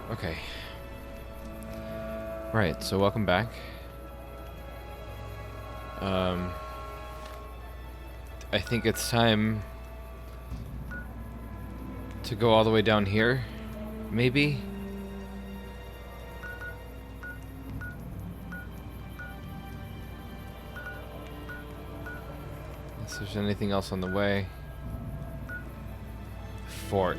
Okay. Right, so welcome back. I think it's time to go all the way down here, maybe? Unless there's anything else on the way. Fort.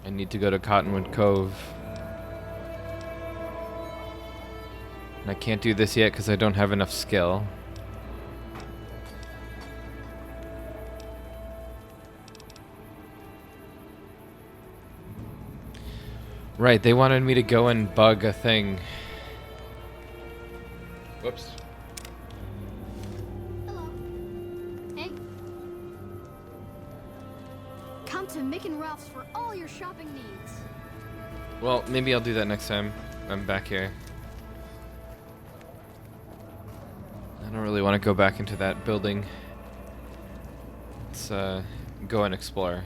I need to go to Cottonwood Cove. And I can't do this yet because I don't have enough skill. Right, they wanted me to go and bug a thing. Whoops. Hello. Hey. Come to Mick and Ralph's for all your shopping needs. Well, maybe I'll do that next time I'm back here. I don't really want to go back into that building. Let's go and explore.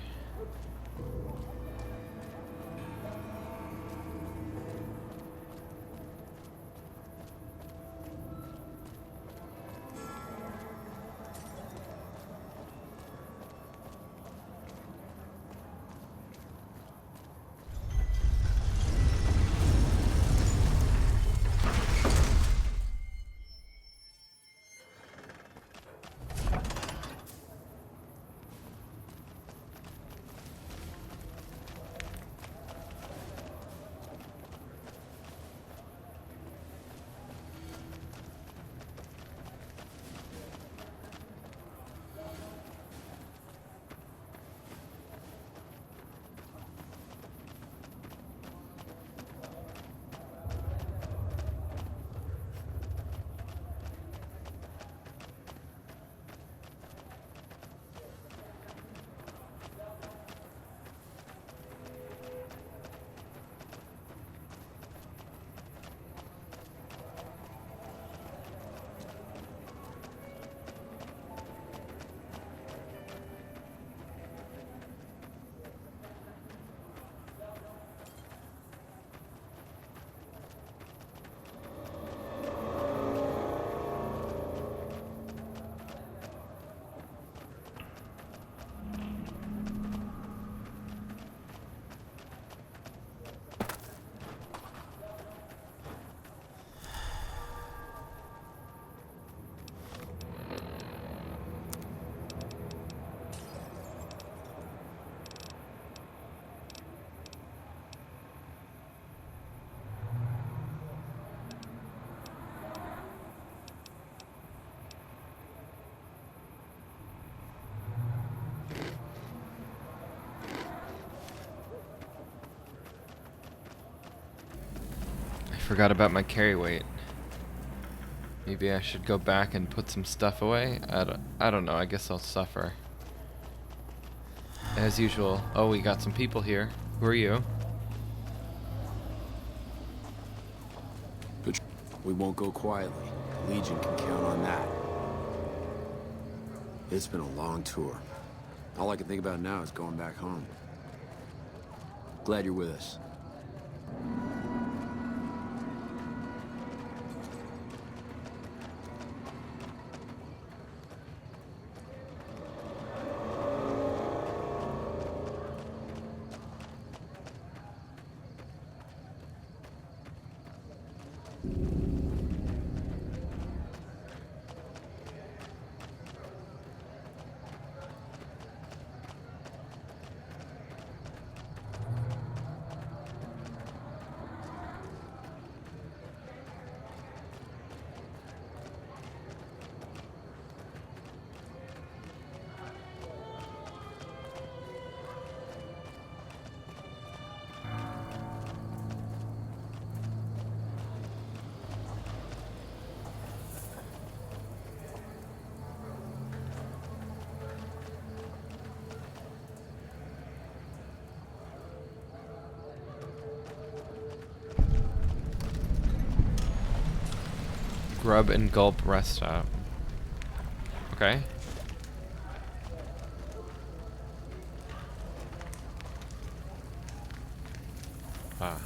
Forgot about my carry weight. Maybe I should go back and put some stuff away? I don't know, I guess I'll suffer. As usual. Oh, we got some people here. Who are you? We won't go quietly. The Legion can count on that. It's been a long tour. All I can think about now is going back home. Glad you're with us. Grub and Gulp rest stop. Okay. Ah.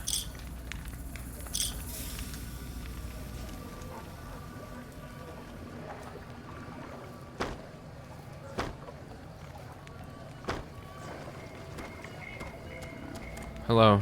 Hello.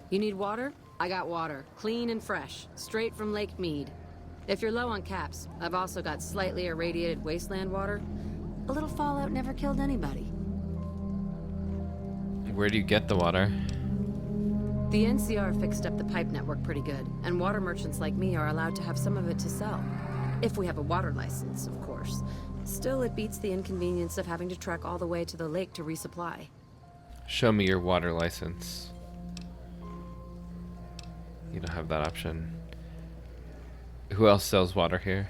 You need water? I got water. Clean and fresh. Straight from Lake Mead. If you're low on caps, I've also got slightly irradiated wasteland water. A little fallout never killed anybody. Where do you get the water? The NCR fixed up the pipe network pretty good, and water merchants like me are allowed to have some of it to sell. If we have a water license, of course. Still, it beats the inconvenience of having to trek all the way to the lake to resupply. Show me your water license. You don't have that option. Who else sells water here?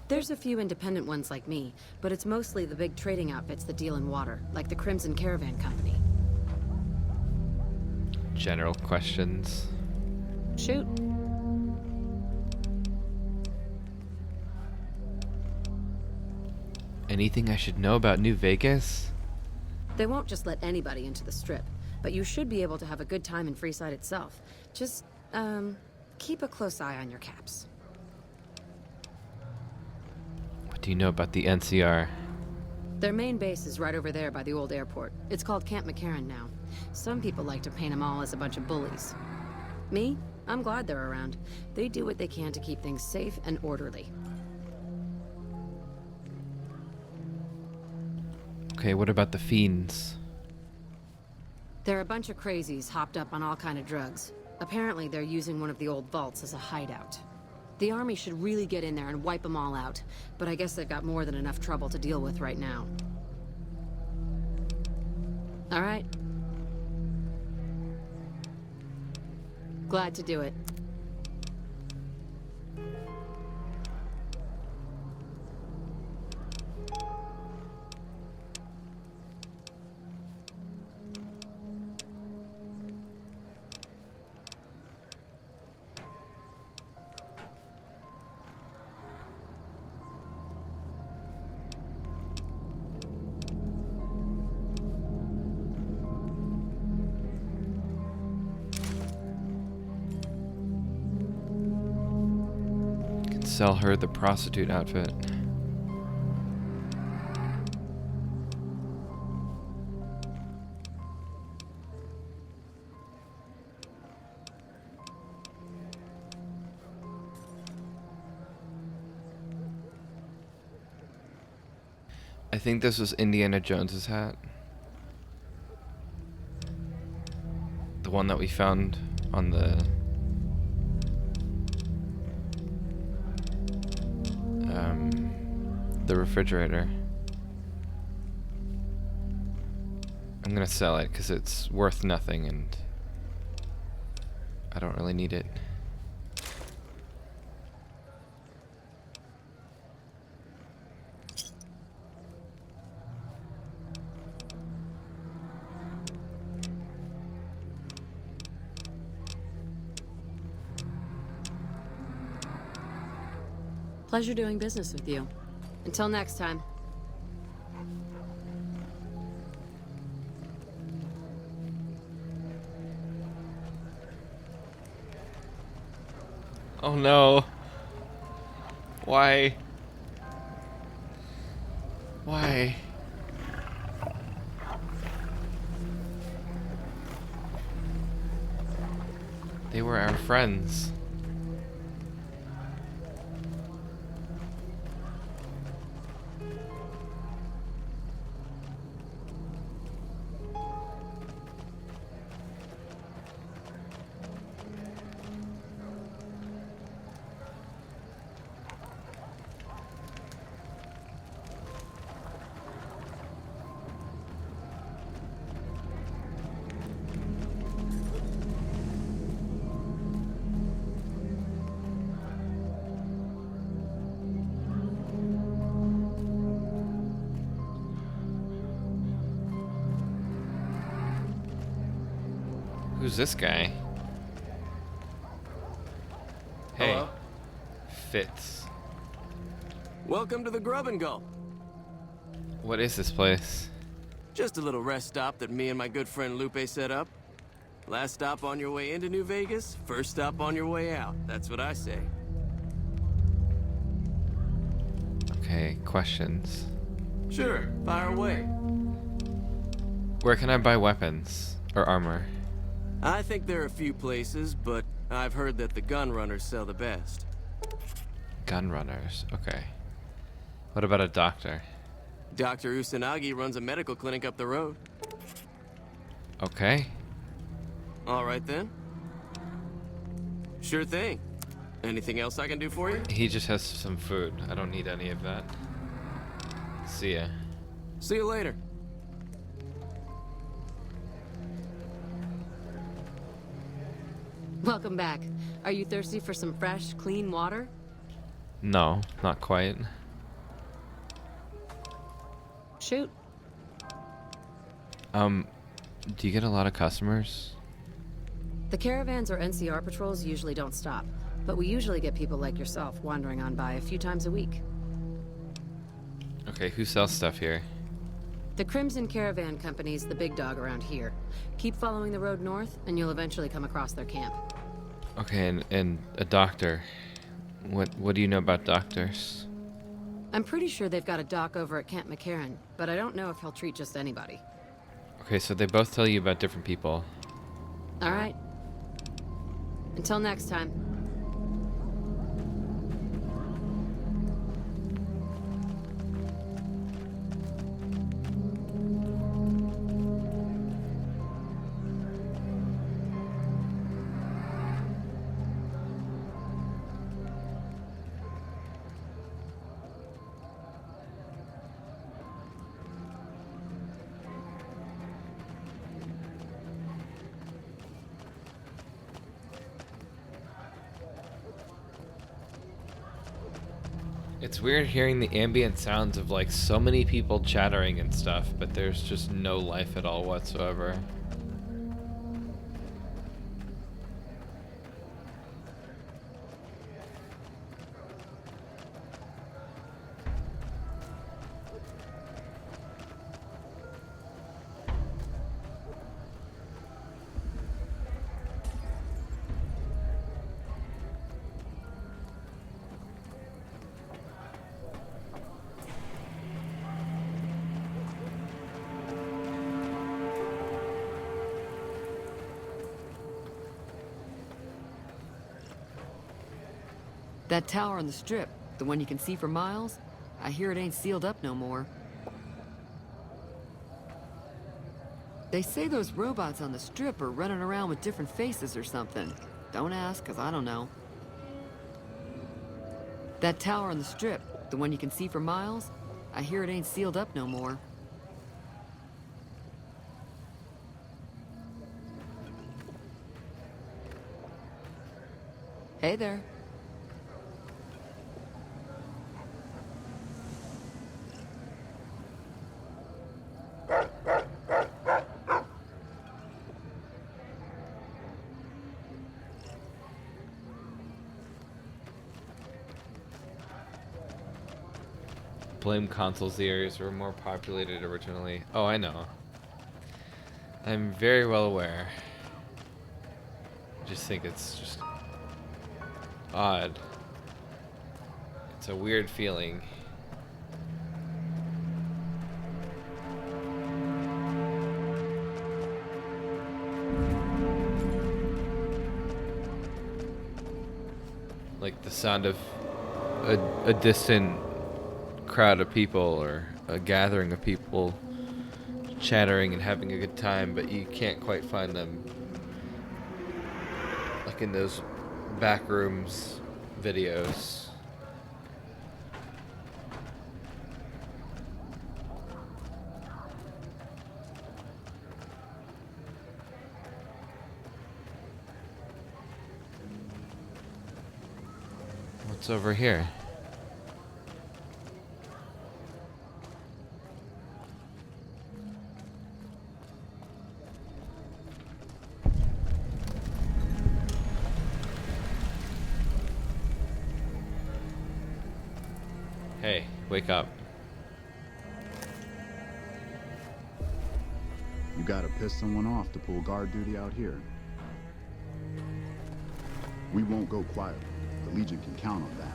There's a few independent ones like me, but it's mostly the big trading outfits that deal in water, like the Crimson Caravan Company. General questions. Shoot. Anything I should know about New Vegas? They won't just let anybody into the Strip, but you should be able to have a good time in Freeside itself. Just, keep a close eye on your caps. What do you know about the NCR? Their main base is right over there by the old airport. It's called Camp McCarran now. Some people like to paint them all as a bunch of bullies. Me? I'm glad they're around. They do what they can to keep things safe and orderly. Okay, what about the Fiends? They're a bunch of crazies hopped up on all kind of drugs. Apparently, they're using one of the old vaults as a hideout. The army should really get in there and wipe them all out, but I guess they've got more than enough trouble to deal with right now. All right. Glad to do it. Sell her the prostitute outfit. I think this was Indiana Jones's hat. The one that we found on the refrigerator. I'm gonna sell it because it's worth nothing and I don't really need it. Pleasure doing business with you. Until next time. Oh no. Why? Why? They were our friends. Who's this guy? Hey. Hello? Fitz. Welcome to the Grub and Go. What is this place? Just a little rest stop that me and my good friend Lupe set up. Last stop on your way into New Vegas, first stop on your way out. That's what I say. Okay, questions. Sure, fire away. Where can I buy weapons or armor? I think there are a few places, but I've heard that the gun runners sell the best. Gun runners. Okay. What about a doctor? Dr. Usanagi runs a medical clinic up the road. Okay. All right then. Sure thing. Anything else I can do for you? He just has some food. I don't need any of that. See ya. See you later. Welcome back. Are you thirsty for some fresh, clean water? No, not quite. Shoot. Do you get a lot of customers? The caravans or NCR patrols usually don't stop, but we usually get people like yourself wandering on by a few times a week. Okay, who sells stuff here? The Crimson Caravan Company's the big dog around here. Keep following the road north, and you'll eventually come across their camp. Okay, and a doctor. What do you know about doctors? I'm pretty sure they've got a doc over at Camp McCarran, but I don't know if he'll treat just anybody. Okay, so they both tell you about different people. All right. Until next time. It's weird hearing the ambient sounds of like so many people chattering and stuff, but there's just no life at all whatsoever. That tower on the strip, the one you can see for miles, I hear it ain't sealed up no more. They say those robots on the strip are running around with different faces or something. Don't ask, 'cause I don't know. That tower on the strip, the one you can see for miles, I hear it ain't sealed up no more. Hey there. Blame consoles, the areas were more populated originally. Oh, I know. I'm very well aware. I just think it's just odd. It's a weird feeling. Like the sound of a distant crowd of people or a gathering of people chattering and having a good time, but you can't quite find them like in those backrooms videos. What's over here? Hey, wake up. You gotta piss someone off to pull guard duty out here. We won't go quietly. The Legion can count on that.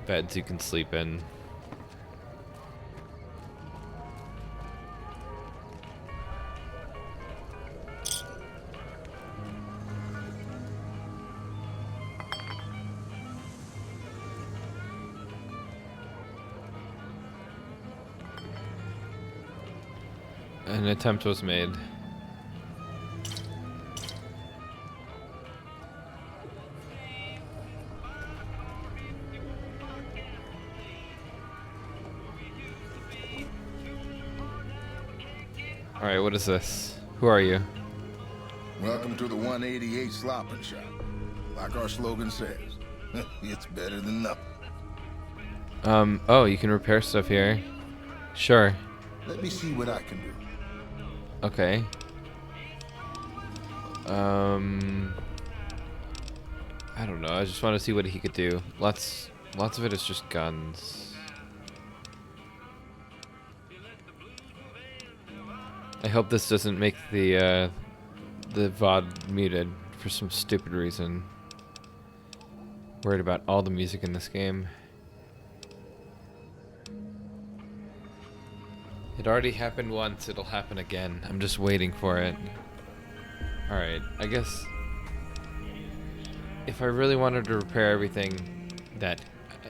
Beds you can sleep in. An attempt was made. Alright, what is this? Who are you? Welcome to the 188 Slopping Shop. Like our slogan says, it's better than nothing. Oh, you can repair stuff here. Sure. Let me see what I can do. Okay. I don't know. I just want to see what he could do. Lots of it is just guns. I hope this doesn't make the VOD muted for some stupid reason. Worried about all the music in this game. It already happened once, it'll happen again. I'm just waiting for it. Alright, I guess if I really wanted to repair everything that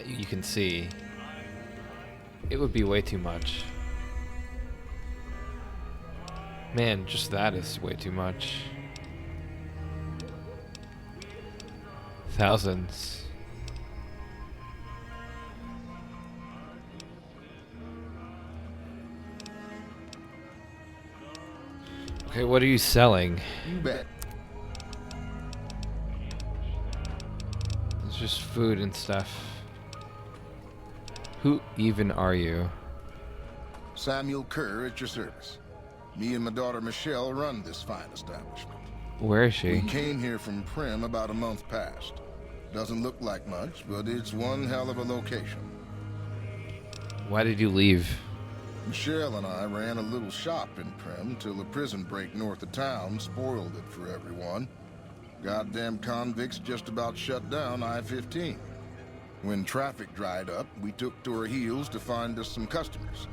you can see, it would be way too much. Man, just that is way too much. Thousands. Okay, what are you selling? You bet. It's just food and stuff. Who even are you? Samuel Kerr at your service. Me and my daughter Michelle run this fine establishment. Where is she? We came here from Prim about a month past. Doesn't look like much, but it's one hell of a location. Why did you leave? Michelle and I ran a little shop in Prim till a prison break north of town spoiled it for everyone. Goddamn convicts just about shut down I-15. When traffic dried up, we took to our heels to find us some customers.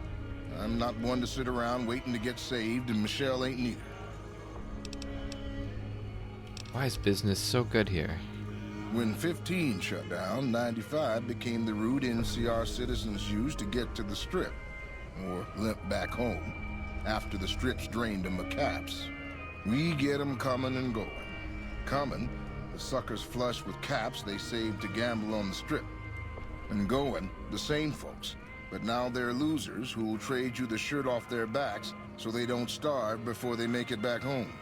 I'm not one to sit around waiting to get saved, and Michelle ain't neither. Why is business so good here? When 15 shut down, 95 became the route NCR citizens used to get to the Strip, or limp back home, after the Strip's drained them of caps. We get 'em coming and going. Coming, the suckers flush with caps they saved to gamble on the Strip. And going, the same folks. But now they're losers who'll trade you the shirt off their backs so they don't starve before they make it back home.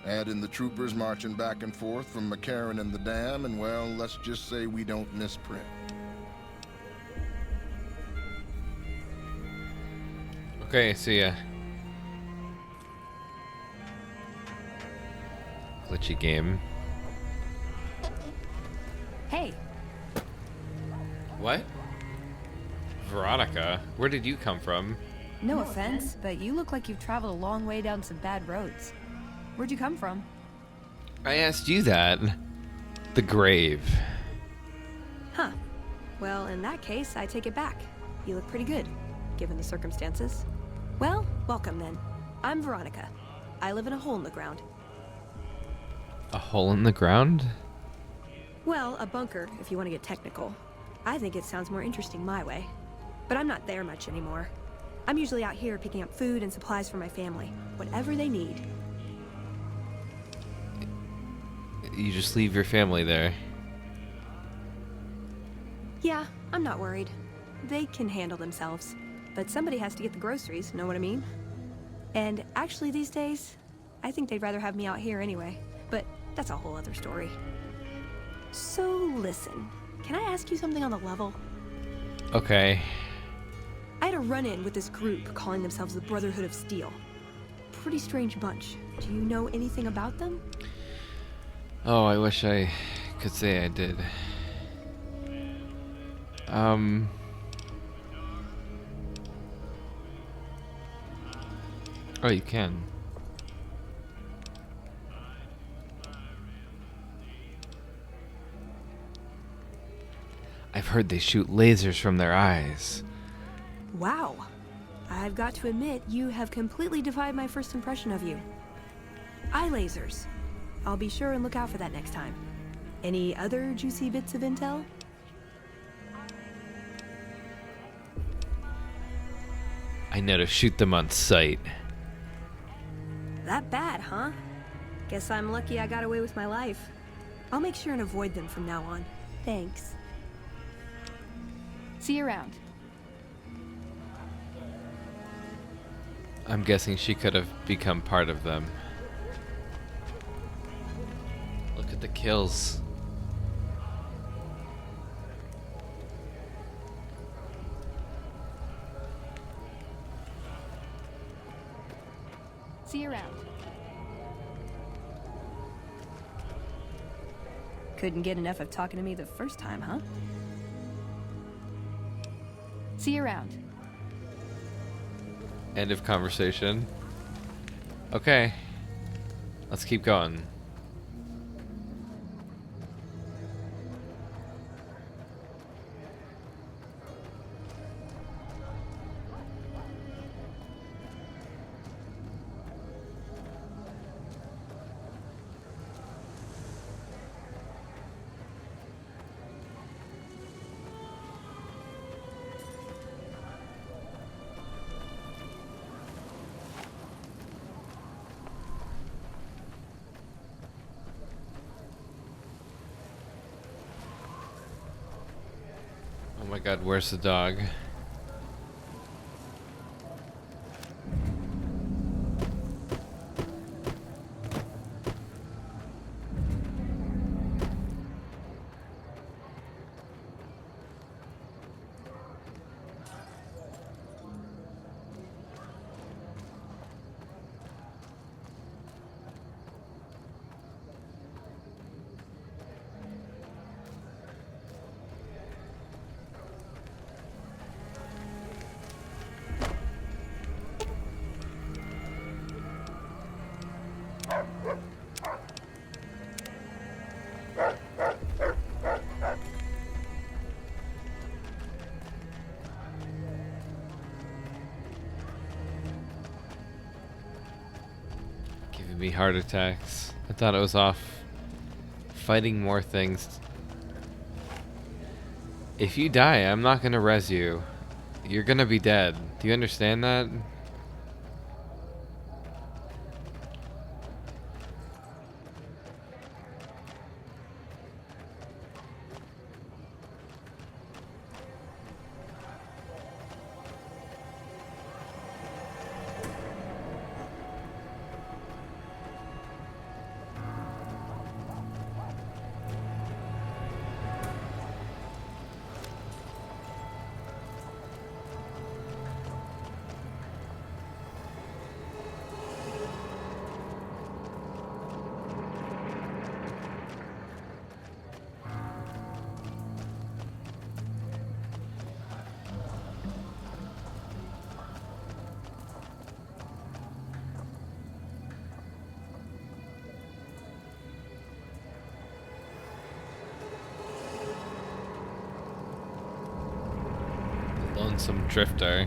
Add in the troopers marching back and forth from McCarran and the Dam, and well, let's just say we don't miss Prim. Okay, see ya. Glitchy game. Hey, What? Veronica, where did you come from? no offense, but you look like you've traveled a long way down some bad roads. Where'd you come from? I asked you that. The grave. Huh. Well, in that case, I take it back. You look pretty good, given the circumstances. Well, welcome then. I'm Veronica. I live in a hole in the ground. A hole in the ground? Well, a bunker, if you want to get technical. I think it sounds more interesting my way. But I'm not there much anymore. I'm usually out here picking up food and supplies for my family. Whatever they need. You just leave your family there. Yeah, I'm not worried. They can handle themselves. But somebody has to get the groceries, know what I mean? And actually these days, I think they'd rather have me out here anyway, but that's a whole other story. So listen, can I ask you something on the level? Okay. I had a run-in with this group calling themselves the Brotherhood of Steel. Pretty strange bunch. Do you know anything about them? Oh, I wish I could say I did. Oh, you can. I've heard they shoot lasers from their eyes. Wow. I've got to admit, you have completely defied my first impression of you. Eye lasers. I'll be sure and look out for that next time. Any other juicy bits of intel? I know to shoot them on sight. That bad, huh? Guess I'm lucky I got away with my life. I'll make sure and avoid them from now on. Thanks. See you around. I'm guessing she could have become part of them. Look at the kills. See you around. Couldn't get enough of talking to me the first time, huh? See you around. End of conversation. Okay. Let's keep going. Oh my god, where's the dog? Giving me heart attacks. I thought it was off fighting more things. If you die, I'm not gonna res you. You're gonna be dead. Do you understand that? Lonesome drifter.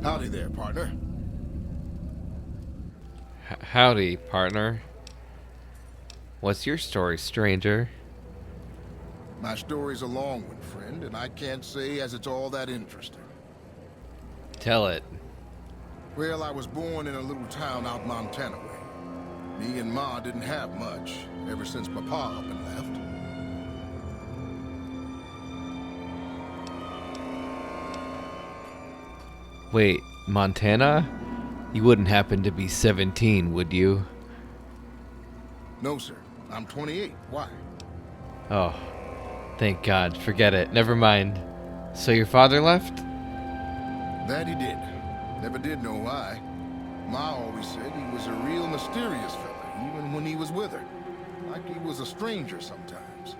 Howdy there, partner. Howdy, partner. What's your story, stranger? My story's a long one, friend, and I can't say as it's all that interesting. Tell it. Well, I was born in a little town out Montana way. Me and Ma didn't have much, ever since my pa up and left. Wait, Montana? You wouldn't happen to be 17, would you? No, sir. I'm 28. Why? Oh, thank God. Forget it. Never mind. So your father left? That he did. Never did know why. Ma always said he was a real mysterious fella, even when he was with her. Like he was a stranger sometimes.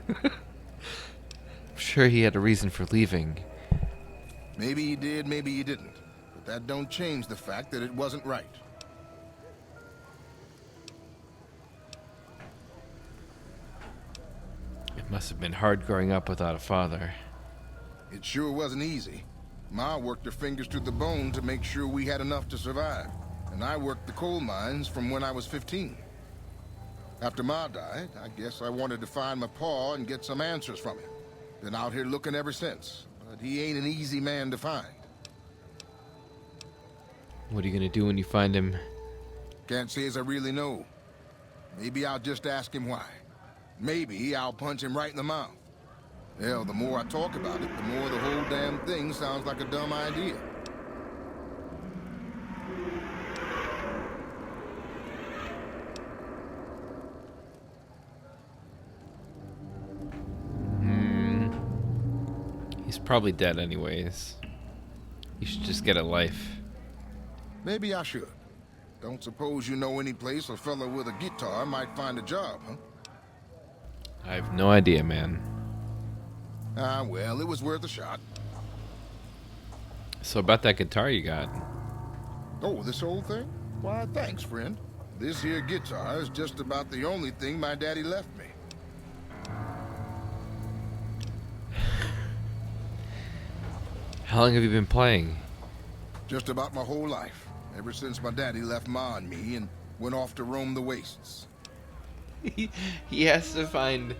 I'm sure he had a reason for leaving. Maybe he did, maybe he didn't. But that don't change the fact that it wasn't right. It must have been hard growing up without a father. It sure wasn't easy. Ma worked her fingers to the bone to make sure we had enough to survive. And I worked the coal mines from when I was 15. After Ma died, I guess I wanted to find my pa and get some answers from him. Been out here looking ever since, but he ain't an easy man to find. What are you gonna do when you find him? Can't say as I really know. Maybe I'll just ask him why. Maybe I'll punch him right in the mouth. Hell, the more I talk about it, the more the whole damn thing sounds like a dumb idea. He's probably dead anyways. You should just get a life. Maybe I should. Don't suppose you know any place a fella with a guitar might find a job, huh? I have no idea, man. Ah, well, it was worth a shot. So about that guitar you got. Oh, this old thing? Why, thanks, friend. This here guitar is just about the only thing my daddy left me. How long have you been playing? Just about my whole life. Ever since my daddy left Ma and me and went off to roam the wastes. He has to find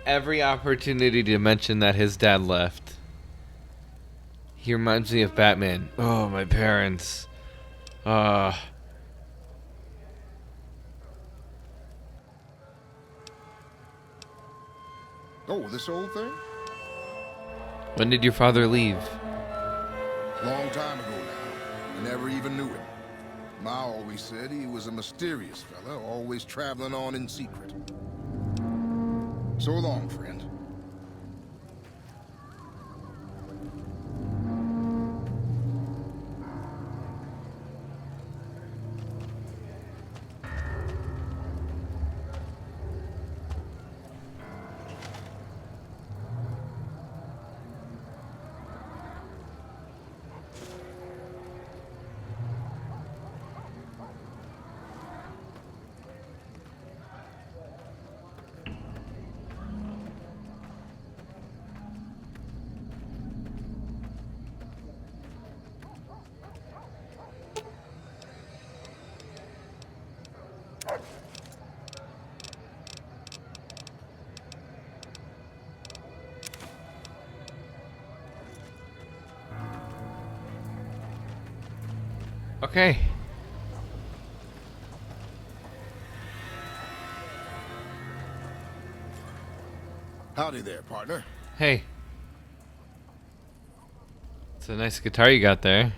every opportunity to mention that his dad left. He reminds me of Batman. Oh, my parents. Oh, this old thing? When did your father leave? Long time ago now. I never even knew him. Ma always said he was a mysterious fella, always traveling on in secret. So long, friend. Okay. Howdy there, partner. Hey. It's a nice guitar you got there.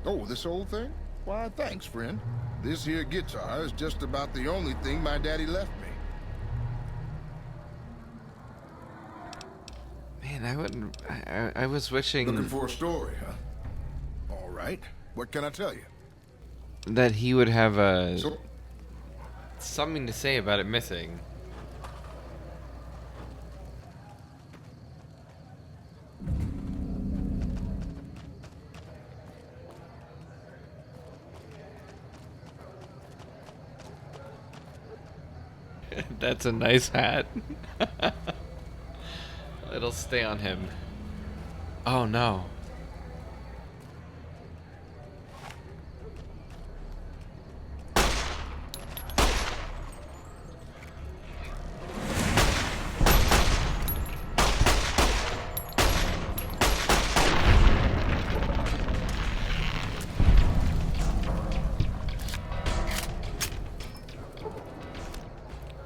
Oh, this old thing? Why, thanks, friend. This here guitar is just about the only thing my daddy left me. Man, I wouldn't... I was wishing... Looking for a story, huh? All right. What can I tell you? that he would have So, something to say about it missing. That's a nice hat. It'll stay on him. Oh no.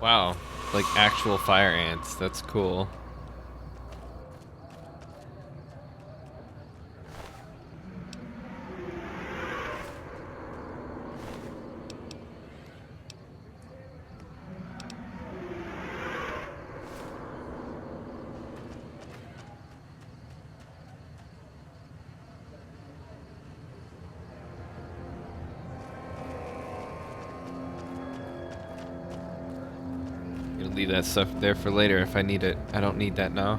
Wow, like actual fire ants. That's cool. leave that stuff there for later if I need it. I don't need that now.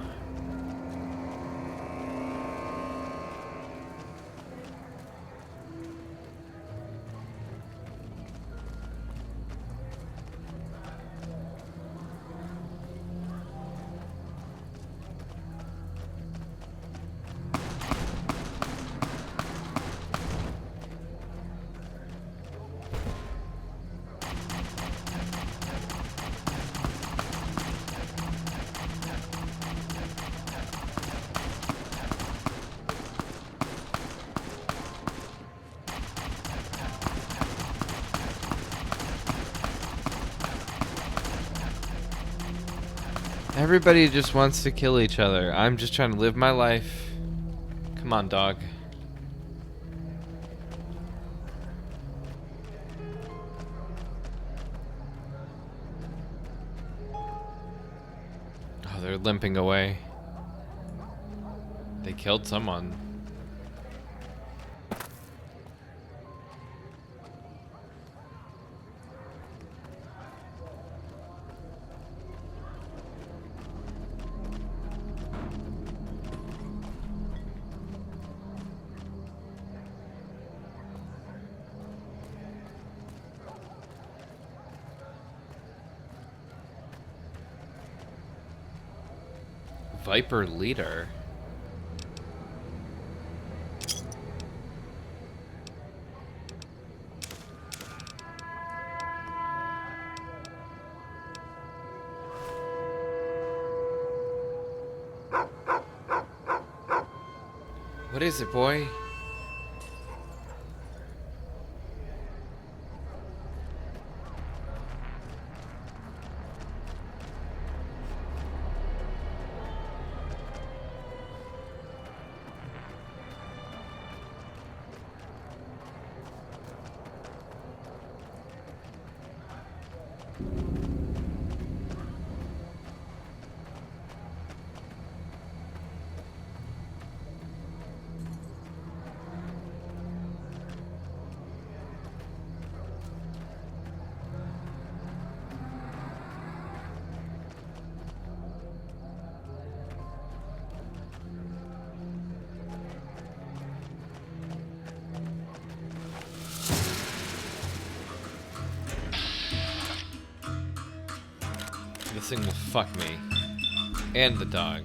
Everybody just wants to kill each other. I'm just trying to live my life. Come on, dog. Oh, they're limping away. They killed someone. Viper leader. What is it, boy? This thing will fuck me. And the dog.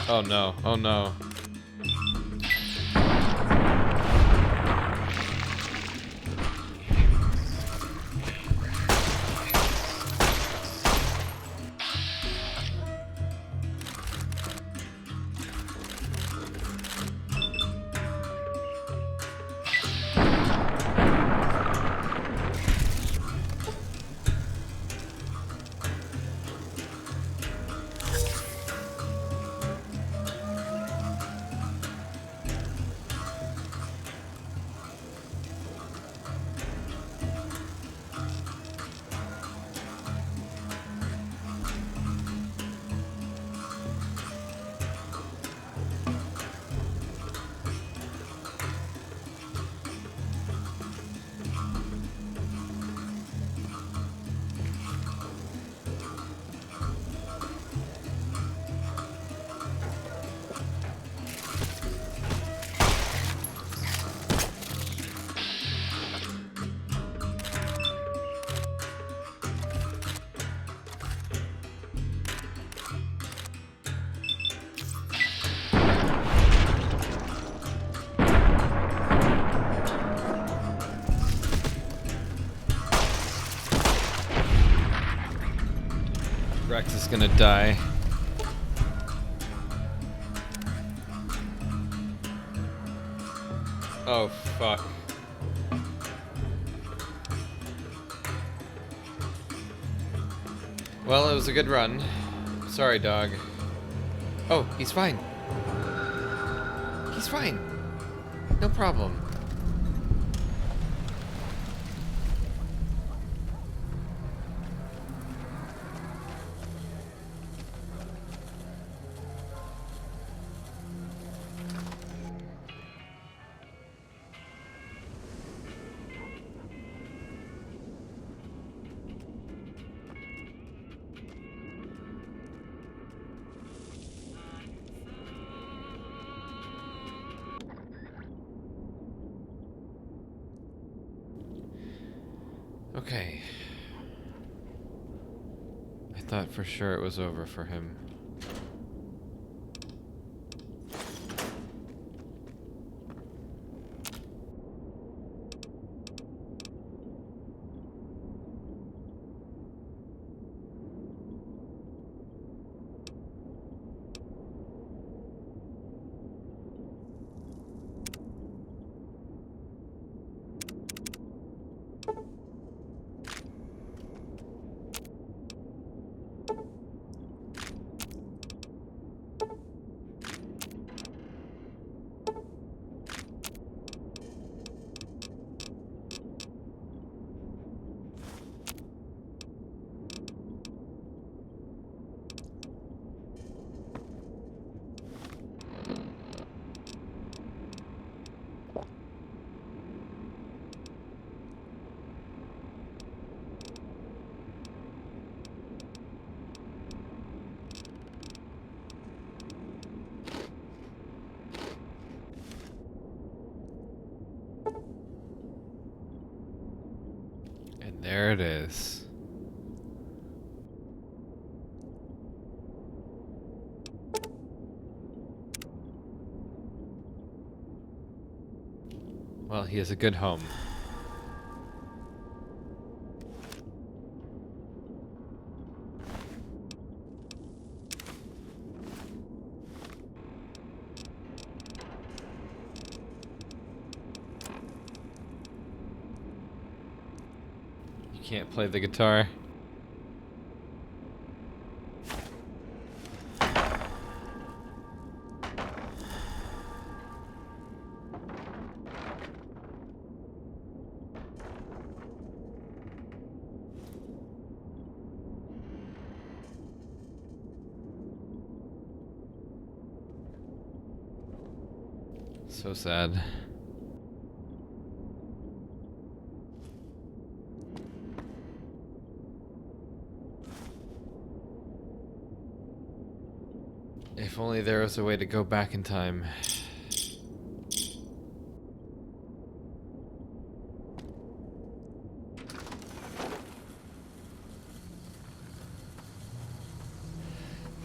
Oh no, oh no. Rex is gonna die. Oh, fuck. Well, it was a good run. Sorry, dog. Oh, he's fine. He's fine. No problem. Okay. I thought for sure it was over for him. And there it is. Well, he has a good home. You can't play the guitar. So sad. If only there was a way to go back in time.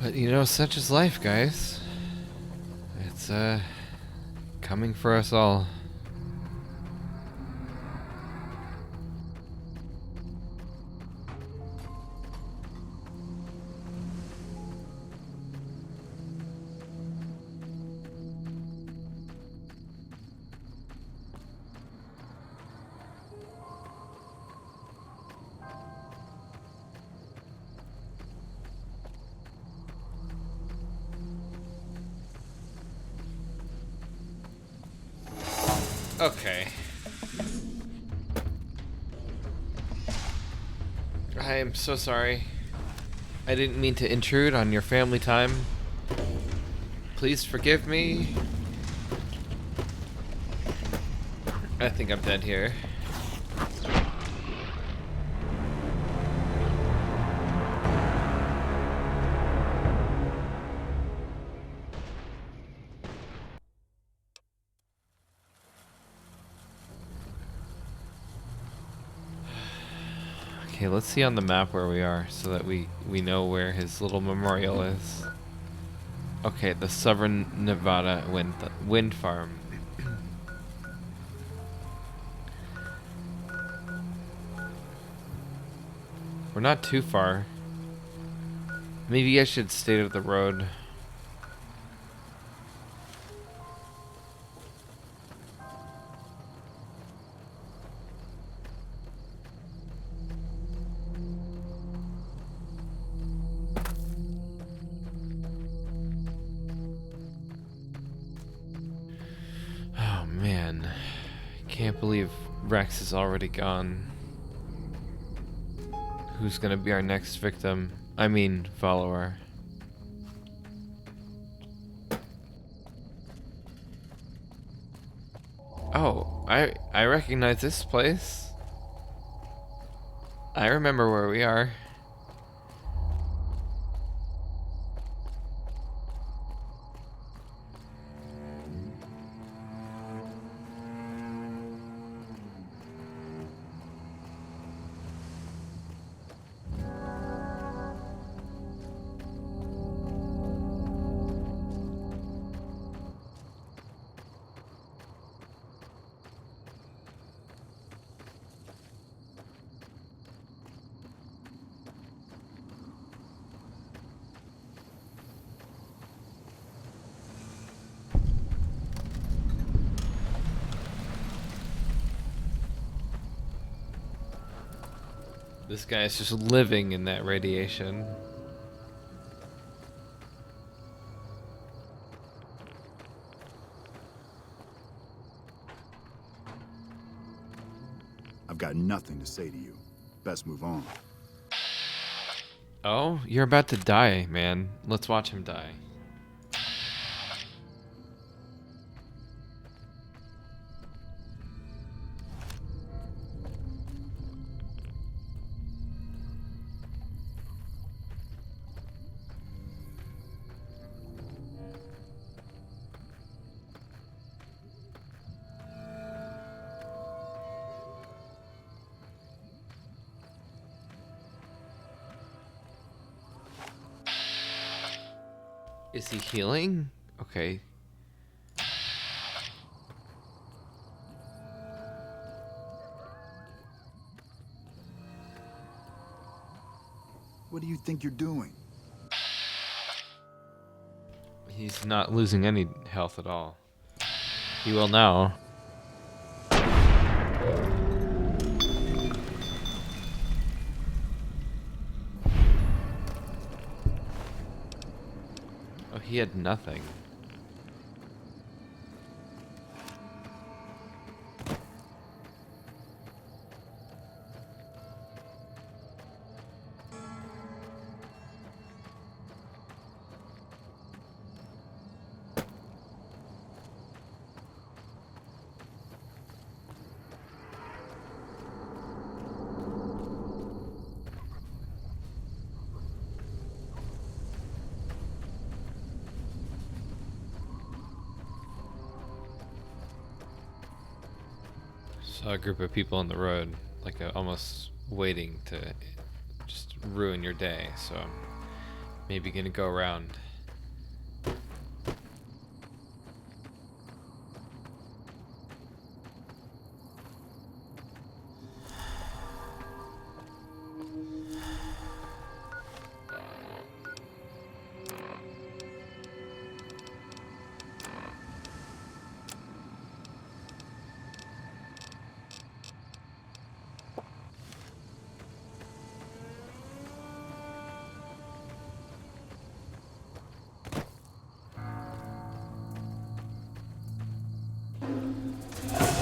But you know, such is life, guys. It's coming for us all. Okay. I am so sorry. I didn't mean to intrude on your family time. Please forgive me. I think I'm dead here. Okay, let's see on the map where we are so that we know where his little memorial is. Okay, the Southern Nevada wind farm. We're not too far. Maybe I should stay to the road. Oh man, can't believe Rex is already gone. Who's gonna be our next victim? I mean, follower. Oh, I recognize this place. I remember where we are. This guy's just living in that radiation. I've got nothing to say to you. Best move on. Oh, you're about to die, man. Let's watch him die. Is he healing? Okay. What do you think you're doing? He's not losing any health at all. He will now. Oh, he had nothing. Saw a group of people on the road, like almost waiting to just ruin your day. So I'm maybe gonna go around.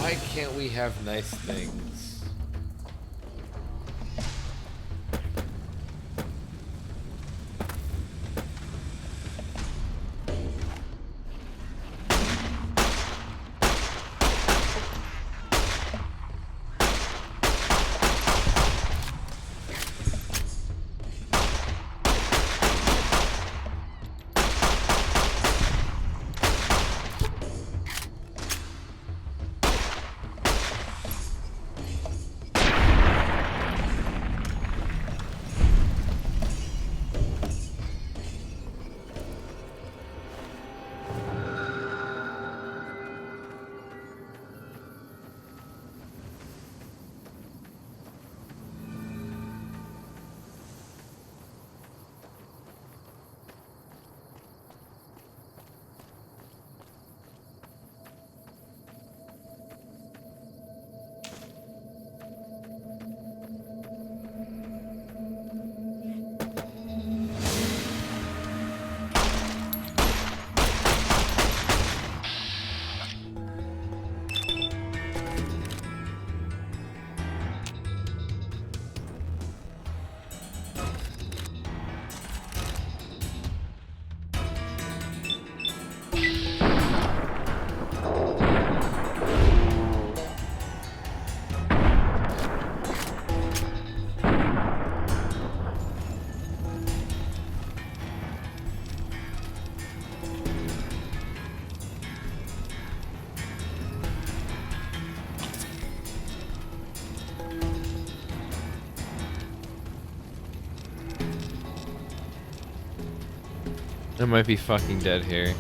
Why can't we have nice things? I might be fucking dead here.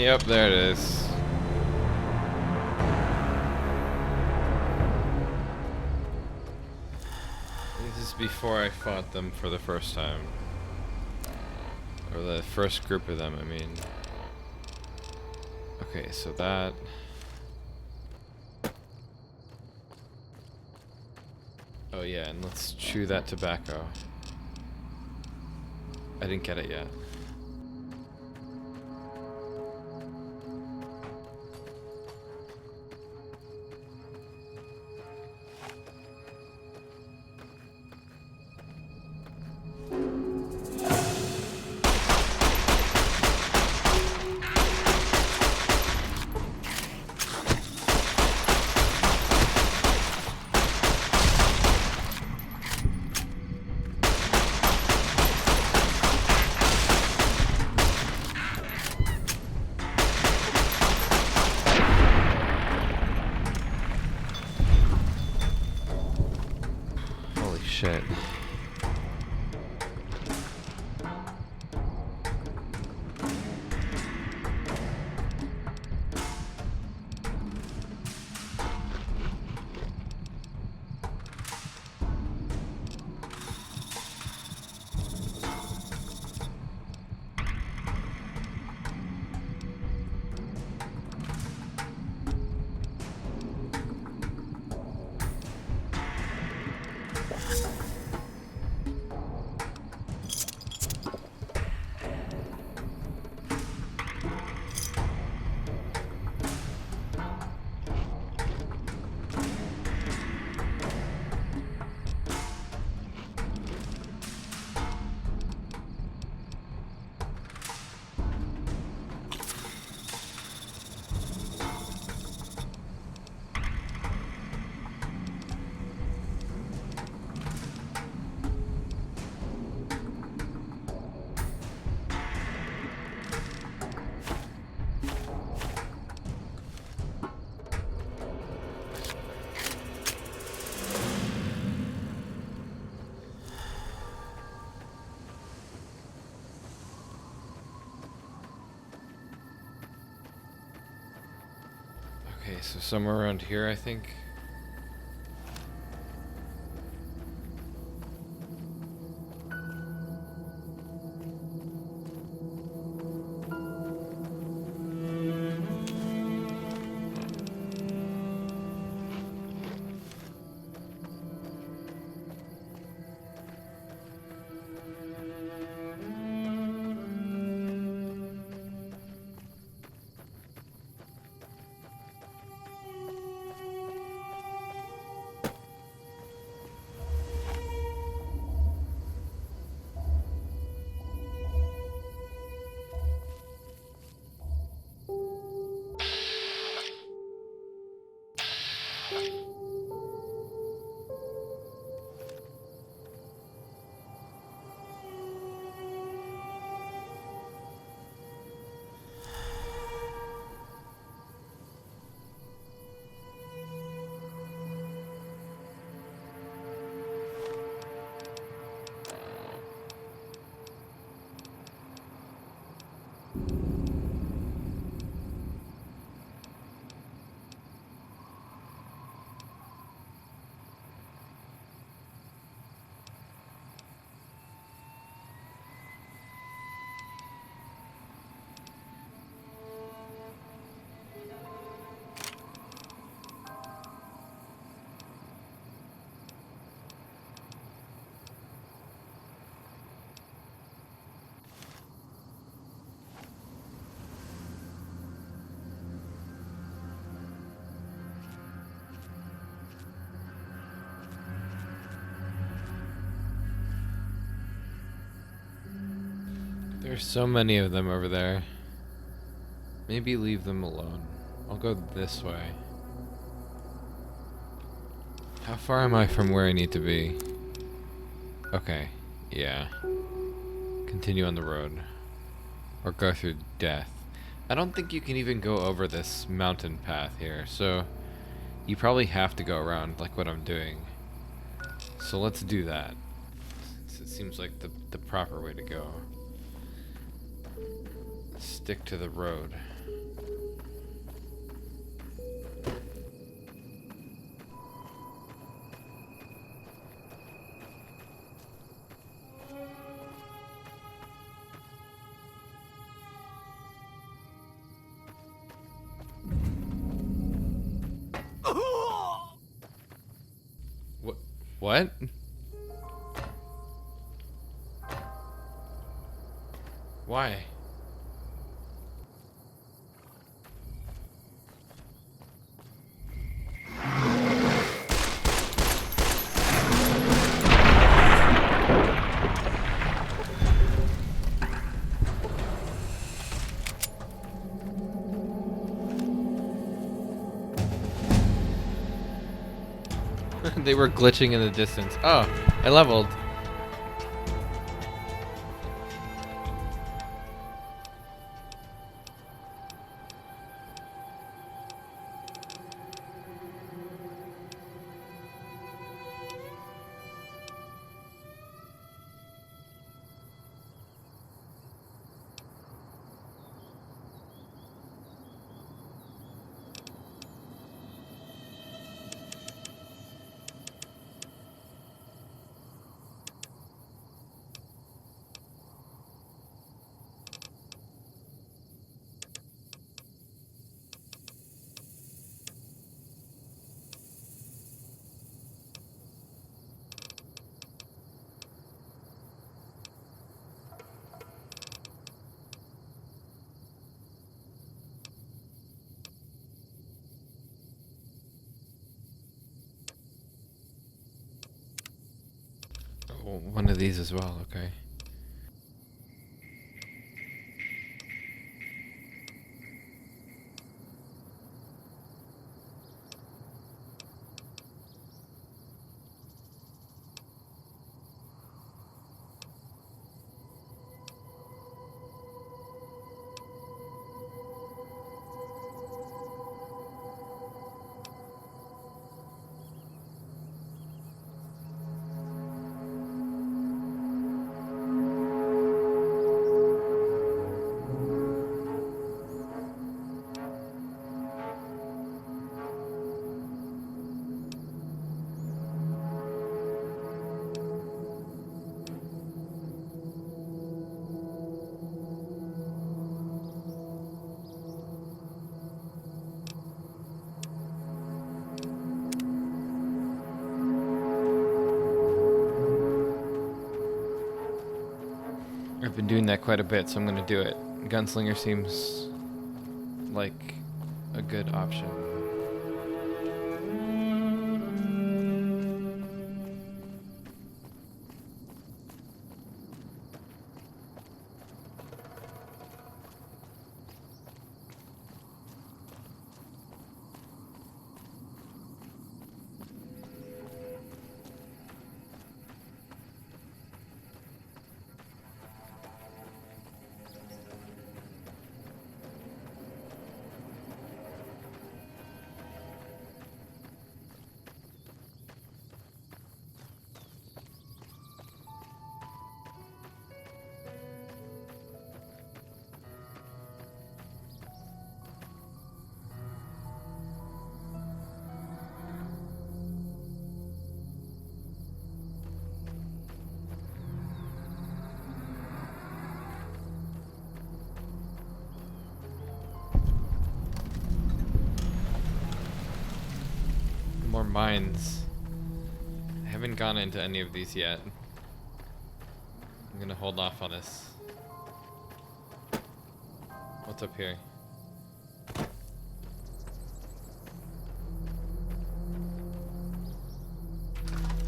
Yep, there it is. This is before I fought them for the first time. Or the first group of them, I mean. Okay, so that... Oh yeah, and let's chew that tobacco. I didn't get it yet. Holy shit. Okay, so somewhere around here, I think. There's so many of them over there. Maybe leave them alone. I'll go this way. How far am I from where I need to be? Okay, yeah. Continue on the road. Or go through death. I don't think you can even go over this mountain path here, so you probably have to go around like what I'm doing. So let's do that. It seems like the proper way to go. Stick to the road. What? Why? They were glitching in the distance. Oh, I leveled. Oh, one of these as well, okay. I've been doing that quite a bit, so I'm gonna do it. Gunslinger seems like a good option. More mines. I haven't gone into any of these yet. I'm gonna hold off on this. What's up here?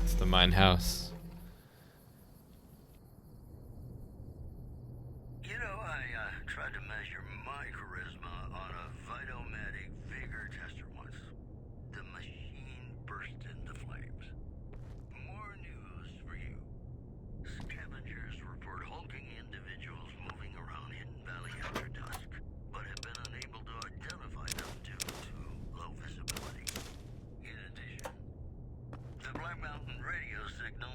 It's the mine house. You know, I tried to measure my charisma on a Vitomatic vigor tester once. The machine burst into flames. More news for you. Scavengers report hulking individuals moving around Hidden Valley after dusk, but have been unable to identify them due to low visibility. In addition, the Black Mountain radio signal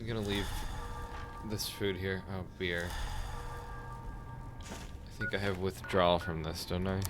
I'm gonna leave this food here. Oh, beer. I think I have withdrawal from this, don't I?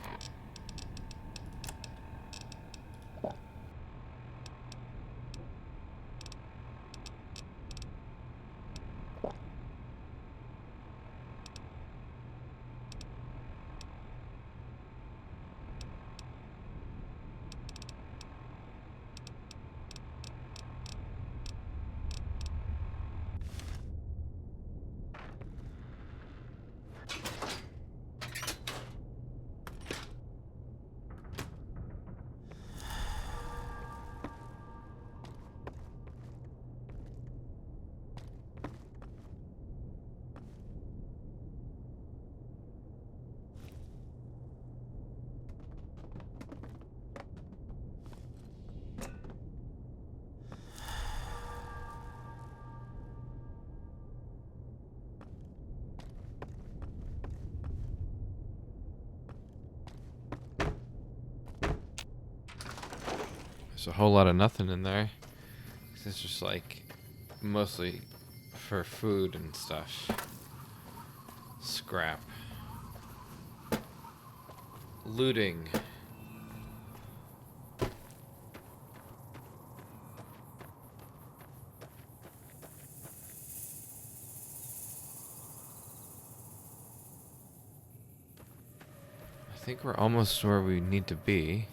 There's a whole lot of nothing in there. It's just like mostly for food and stuff. Scrap. Looting. I think we're almost where we need to be.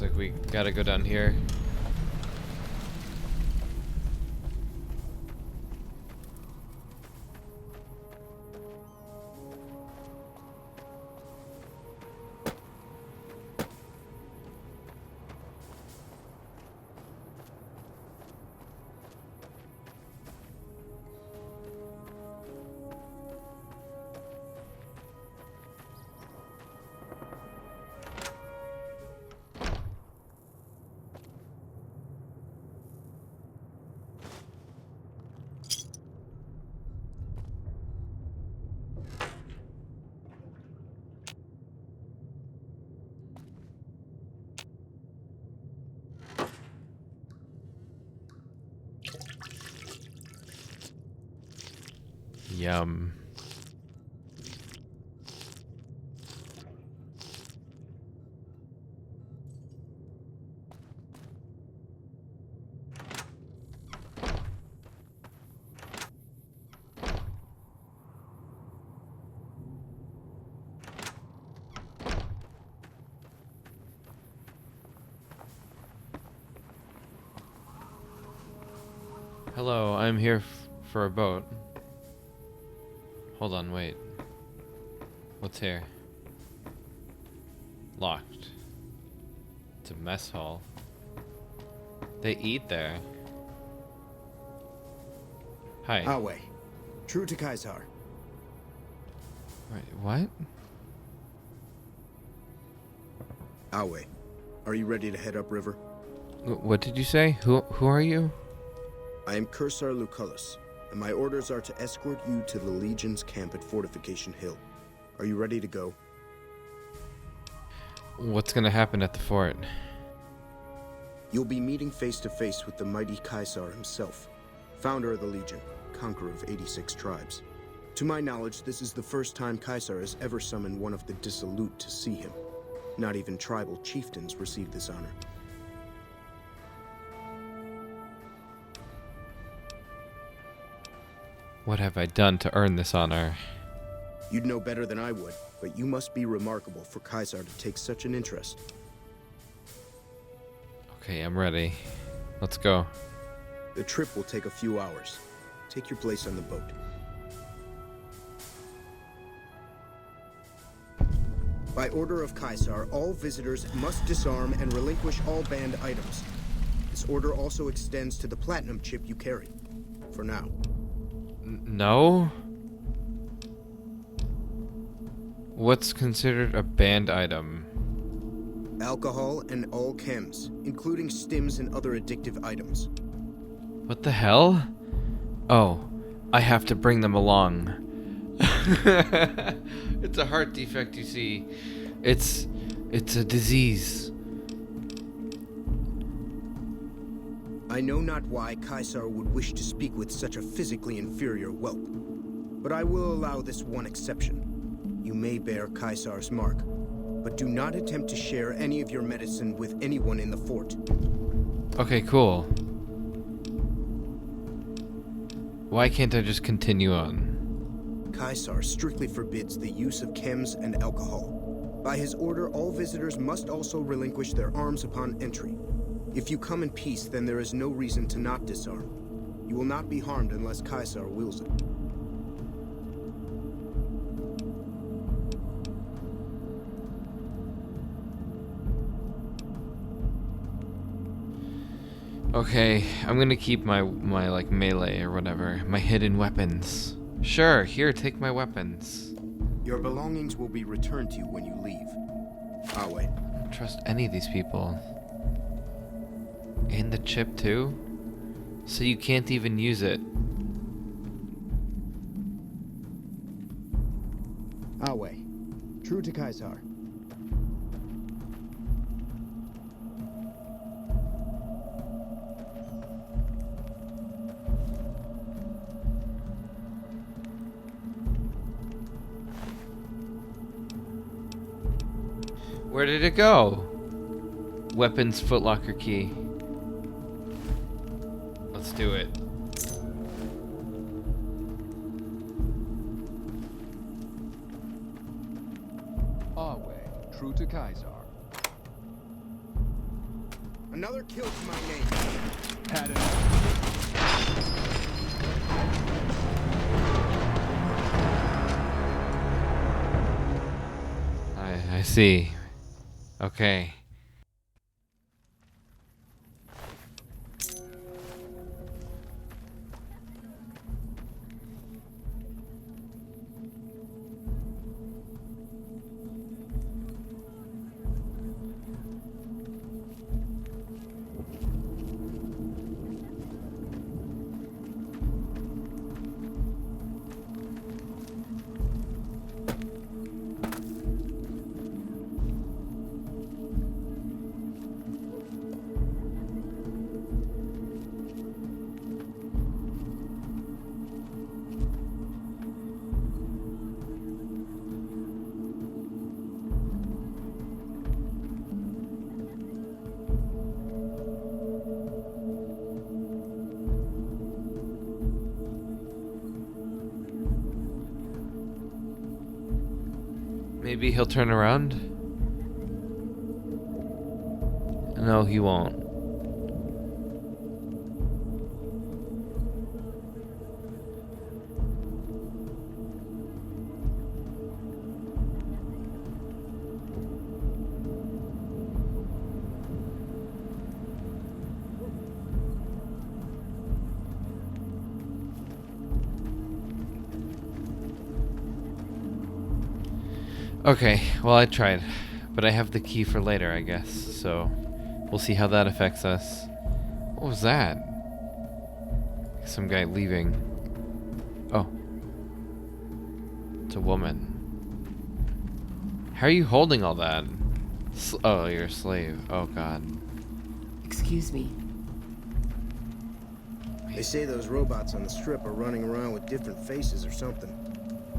Looks like we gotta go down here. Yum. Hello, I'm here for a boat. Hold on, wait. What's here? Locked. It's a mess hall. They eat there. Hi. Awe. True to Kaisar. Wait, what? Awe. Are you ready to head upriver? What did you say? Who are you? I am Cursar Lucullus, and my orders are to escort you to the Legion's camp at Fortification Hill. Are you ready to go? What's gonna happen at the fort? You'll be meeting face to face with the mighty Kaisar himself, founder of the Legion, conqueror of 86 tribes. To my knowledge, this is the first time Kaisar has ever summoned one of the Dissolute to see him. Not even tribal chieftains receive this honor. What have I done to earn this honor? You'd know better than I would, but you must be remarkable for Kaisar to take such an interest. Okay, I'm ready. Let's go. The trip will take a few hours. Take your place on the boat. By order of Kaisar, all visitors must disarm and relinquish all banned items. This order also extends to the platinum chip you carry. For now. No? What's considered a banned item? Alcohol and all chems, including stims and other addictive items. What the hell? Oh, I have to bring them along. It's a heart defect, you see. It's a disease. I know not why Kaisar would wish to speak with such a physically inferior whelp, but I will allow this one exception. You may bear Kaisar's mark, but do not attempt to share any of your medicine with anyone in the fort. Okay, cool. Why can't I just continue on? Kaisar strictly forbids the use of chems and alcohol. By his order, all visitors must also relinquish their arms upon entry. If you come in peace, then there is no reason to not disarm. You will not be harmed unless Kaisar wills it. Okay, I'm gonna keep my like melee or whatever, my hidden weapons. Sure, here, take my weapons. Your belongings will be returned to you when you leave. Awe. I don't trust any of these people. And the chip too? So you can't even use it. Awe. True to Kaisar. Where did it go? Weapons footlocker key. Let's do it. Awe, true to Kaisar. Another kill to my name. Had it. I see. Okay. Maybe he'll turn around? No, he won't. Okay, well I tried. But I have the key for later, I guess. So we'll see how that affects us. What was that? Some guy leaving. Oh. It's a woman. How are you holding all that? Oh, you're a slave. Oh god. Excuse me. They say those robots on the strip are running around with different faces or something.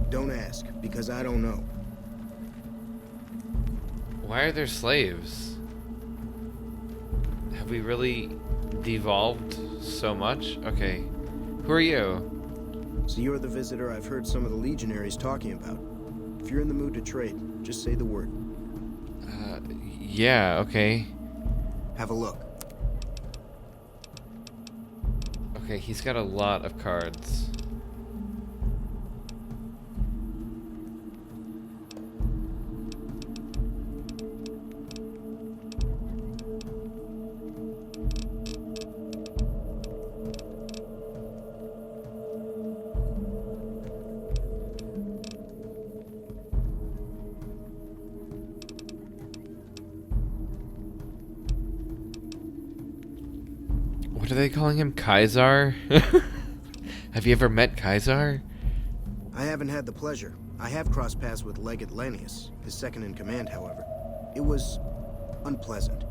Don't ask, because I don't know. Why are there slaves? Have we really devolved so much? Okay. Who are you? So you're the visitor I've heard some of the legionaries talking about. If you're in the mood to trade, just say the word. Yeah, okay. Have a look. Okay, he's got a lot of cards. What are they calling him? Kaisar? Have you ever met Kaisar? I haven't had the pleasure. I have crossed paths with Legate Lanius, his second in command, however. It was unpleasant.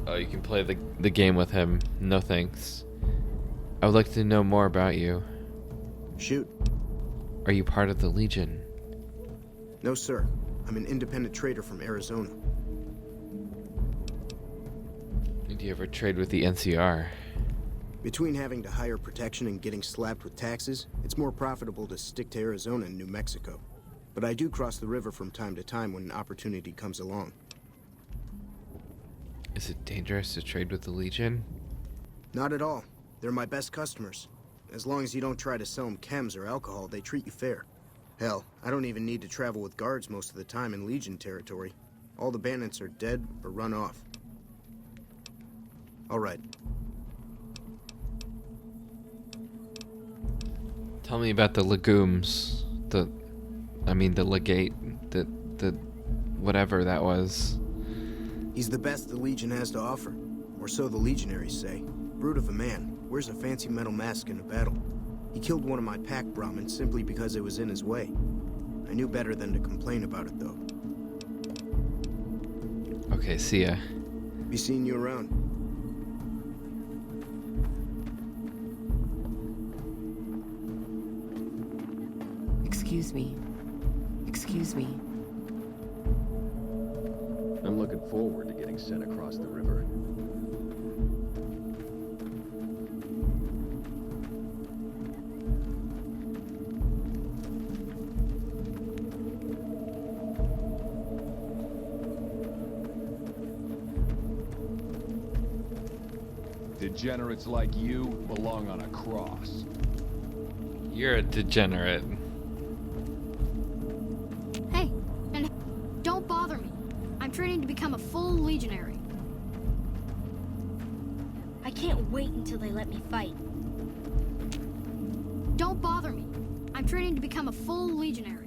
Oh, you can play the game with him. No thanks. I would like to know more about you. Shoot. Are you part of the Legion? No, sir. I'm an independent trader from Arizona. Did you ever trade with the NCR? Between having to hire protection and getting slapped with taxes, it's more profitable to stick to Arizona and New Mexico. But I do cross the river from time to time when an opportunity comes along. Is it dangerous to trade with the Legion? Not at all. They're my best customers. As long as you don't try to sell them chems or alcohol, they treat you fair. Hell, I don't even need to travel with guards most of the time in Legion territory. All the bandits are dead or run off. All right. Tell me about the legumes. The legate. The whatever that was. He's the best the Legion has to offer. Or so the legionaries say. Brute of a man. Wears a fancy metal mask in a battle. He killed one of my pack Brahmins simply because it was in his way. I knew better than to complain about it, though. Okay, see ya. Be seeing you around. Excuse me. Excuse me. I'm looking forward to getting sent across the river. Degenerates like you belong on a cross. You're a degenerate. Hey, and don't bother me. I'm training to become a full legionary. I can't wait until they let me fight. Don't bother me. I'm training to become a full legionary.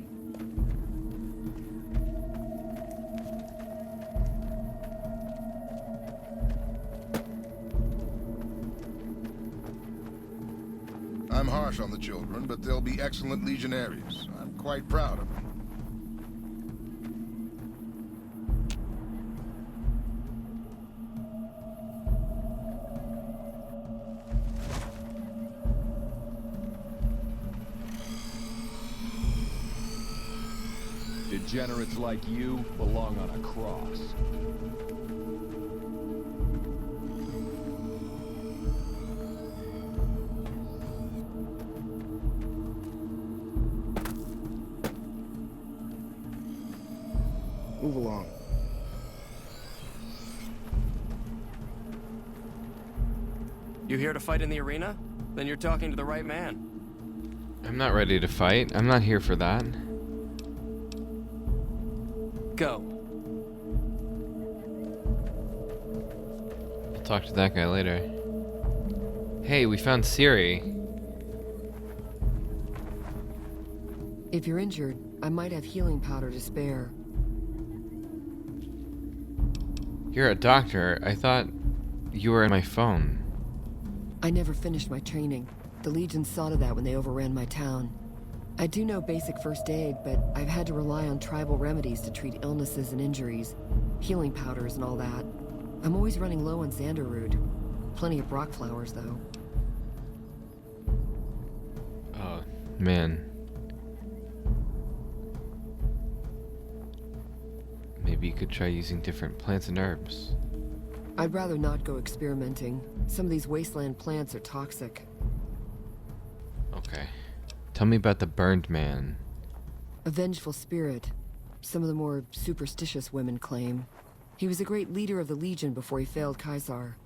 I'm harsh on the children, but they'll be excellent legionaries. I'm quite proud of them. Degenerates like you belong on a cross. Move along. You here to fight in the arena? Then you're talking to the right man. I'm not ready to fight. I'm not here for that. Go. I'll talk to that guy later. Hey, we found Siri. If you're injured, I might have healing powder to spare. You're a doctor. I thought you were in my phone. I never finished my training. The Legion saw to that when they overran my town. I do know basic first aid, but I've had to rely on tribal remedies to treat illnesses and injuries. Healing powders and all that. I'm always running low on Xanderroot. Plenty of Brock flowers, though. Oh, man. Maybe you could try using different plants and herbs. I'd rather not go experimenting. Some of these wasteland plants are toxic. Okay. Tell me about the Burned Man. A vengeful spirit. Some of the more superstitious women claim. He was a great leader of the Legion before he failed Caesar.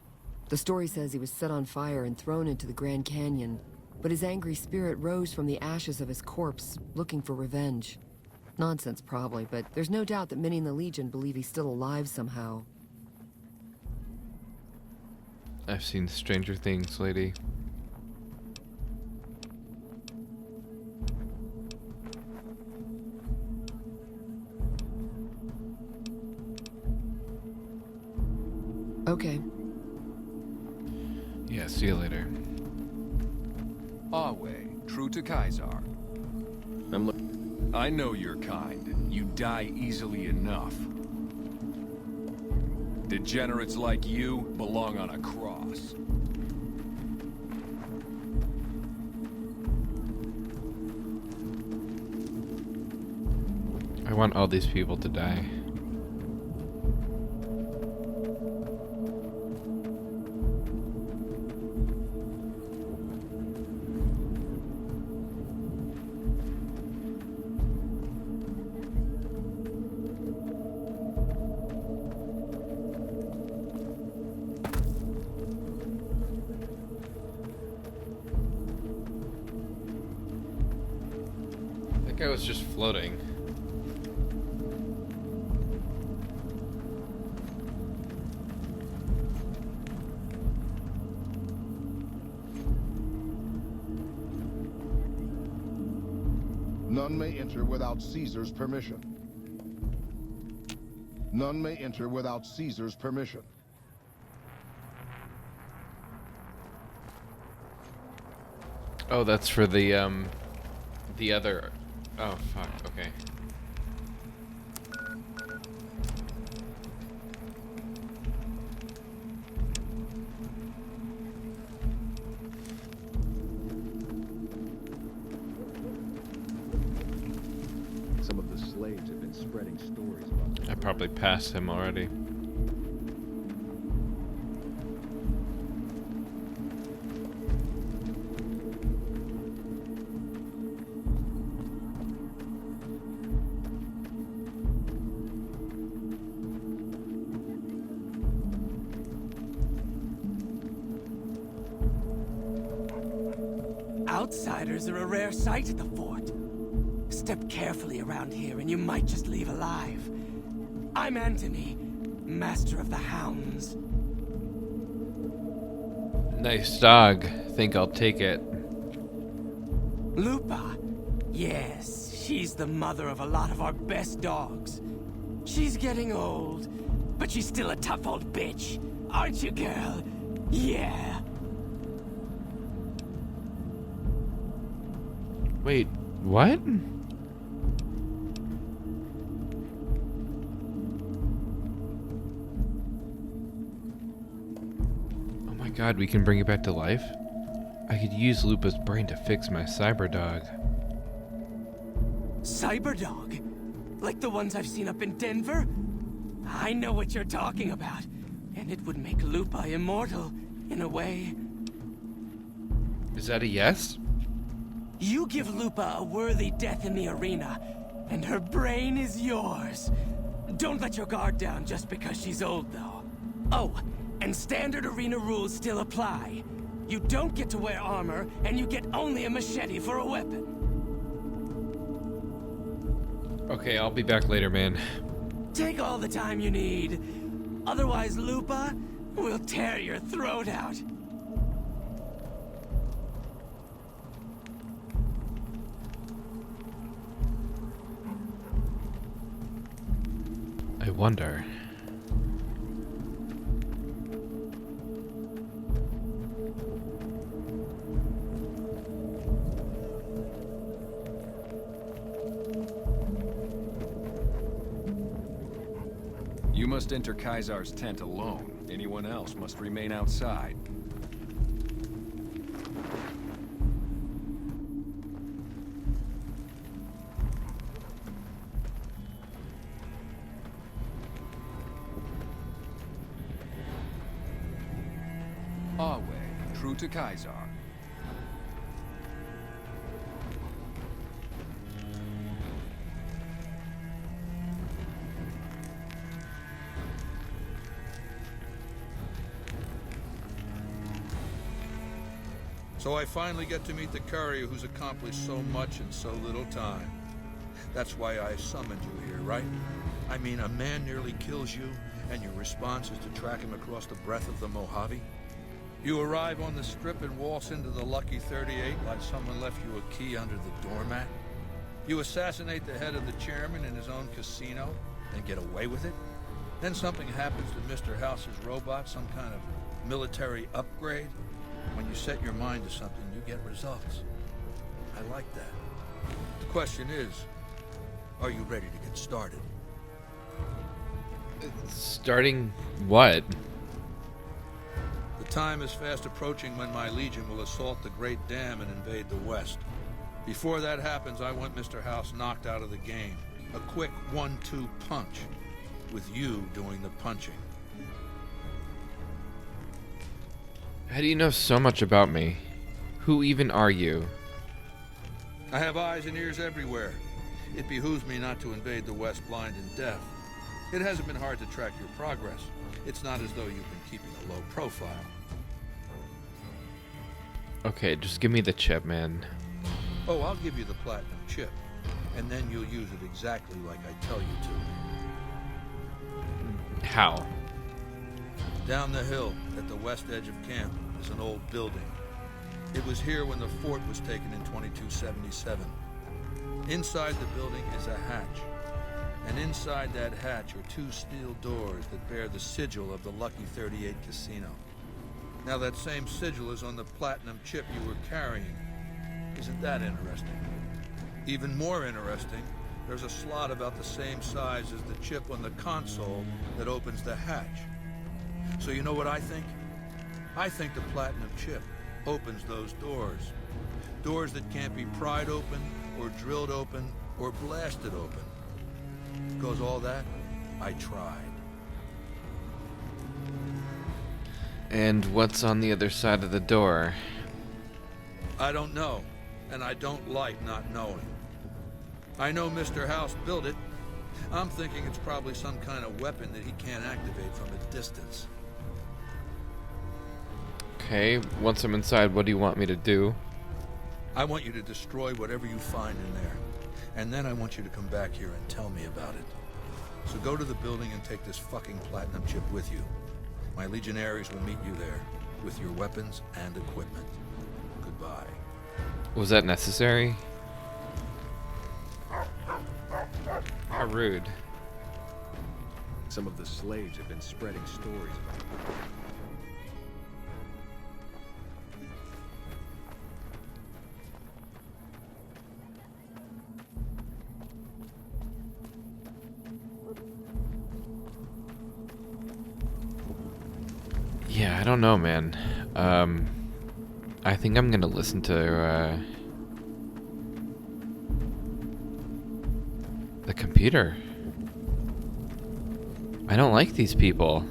The story says he was set on fire and thrown into the Grand Canyon, but his angry spirit rose from the ashes of his corpse, looking for revenge. Nonsense, probably, but there's no doubt that many in the Legion believe he's still alive somehow. I've seen Stranger Things, lady. Okay. Yeah, see you later. Awe, true to Caesar. I know your kind. You die easily enough. Degenerates like you belong on a cross. I want all these people to die. That guy was just floating. None may enter without Caesar's permission. None may enter without Caesar's permission. Oh, that's for the other... Oh, fuck, okay. Some of the slaves have been spreading stories about I probably passed him already. Outsiders are a rare sight at the fort. Step carefully around here and you might just leave alive. I'm Anthony, Master of the Hounds. Nice dog. Think I'll take it. Lupa? Yes, she's the mother of a lot of our best dogs. She's getting old, but she's still a tough old bitch. Aren't you, girl? Yeah. Wait, what? Oh my god, we can bring it back to life? I could use Lupa's brain to fix my cyberdog. Cyberdog? Like the ones I've seen up in Denver? I know what you're talking about. And it would make Lupa immortal, in a way. Is that a yes? You give Lupa a worthy death in the arena, and her brain is yours. Don't let your guard down just because she's old, though. Oh, and standard arena rules still apply. You don't get to wear armor, and you get only a machete for a weapon. Okay, I'll be back later, man. Take all the time you need. Otherwise, Lupa will tear your throat out. I wonder. You must enter Kaisar's tent alone. Anyone else must remain outside. Our way, true to Kaisar. So I finally get to meet the courier who's accomplished so much in so little time. That's why I summoned you here, right? I mean, a man nearly kills you, and your response is to track him across the breadth of the Mojave? You arrive on the strip and waltz into the Lucky 38 like someone left you a key under the doormat? You assassinate the head of the chairman in his own casino and get away with it? Then something happens to Mr. House's robot, some kind of military upgrade? When you set your mind to something, you get results. I like that. The question is, are you ready to get started? Starting what? The time is fast approaching when my Legion will assault the Great Dam and invade the West. Before that happens, I want Mr. House knocked out of the game. A quick 1-2 punch, with you doing the punching. How do you know so much about me? Who even are you? I have eyes and ears everywhere. It behooves me not to invade the West blind and deaf. It hasn't been hard to track your progress. It's not as though you've been keeping a low profile. Okay, just give me the chip, man. Oh, I'll give you the platinum chip, and then you'll use it exactly like I tell you to. How? Down the hill, at the west edge of camp, is an old building. It was here when the fort was taken in 2277. Inside the building is a hatch. And inside that hatch are 2 steel doors that bear the sigil of the Lucky 38 Casino. Now that same sigil is on the platinum chip you were carrying. Isn't that interesting? Even more interesting, there's a slot about the same size as the chip on the console that opens the hatch. So you know what I think? I think the platinum chip opens those doors. Doors that can't be pried open, or drilled open, or blasted open. Because all that, I tried. And what's on the other side of the door? I don't know, and I don't like not knowing. I know Mr. House built it. I'm thinking it's probably some kind of weapon that he can't activate from a distance. Okay, once I'm inside, what do you want me to do? I want you to destroy whatever you find in there. And then I want you to come back here and tell me about it. So go to the building and take this fucking platinum chip with you. My legionaries will meet you there, with your weapons and equipment. Goodbye. Was that necessary? How rude. Some of the slaves have been spreading stories about you. Yeah, I don't know, man. I think I'm gonna listen to, the computer. I don't like these people.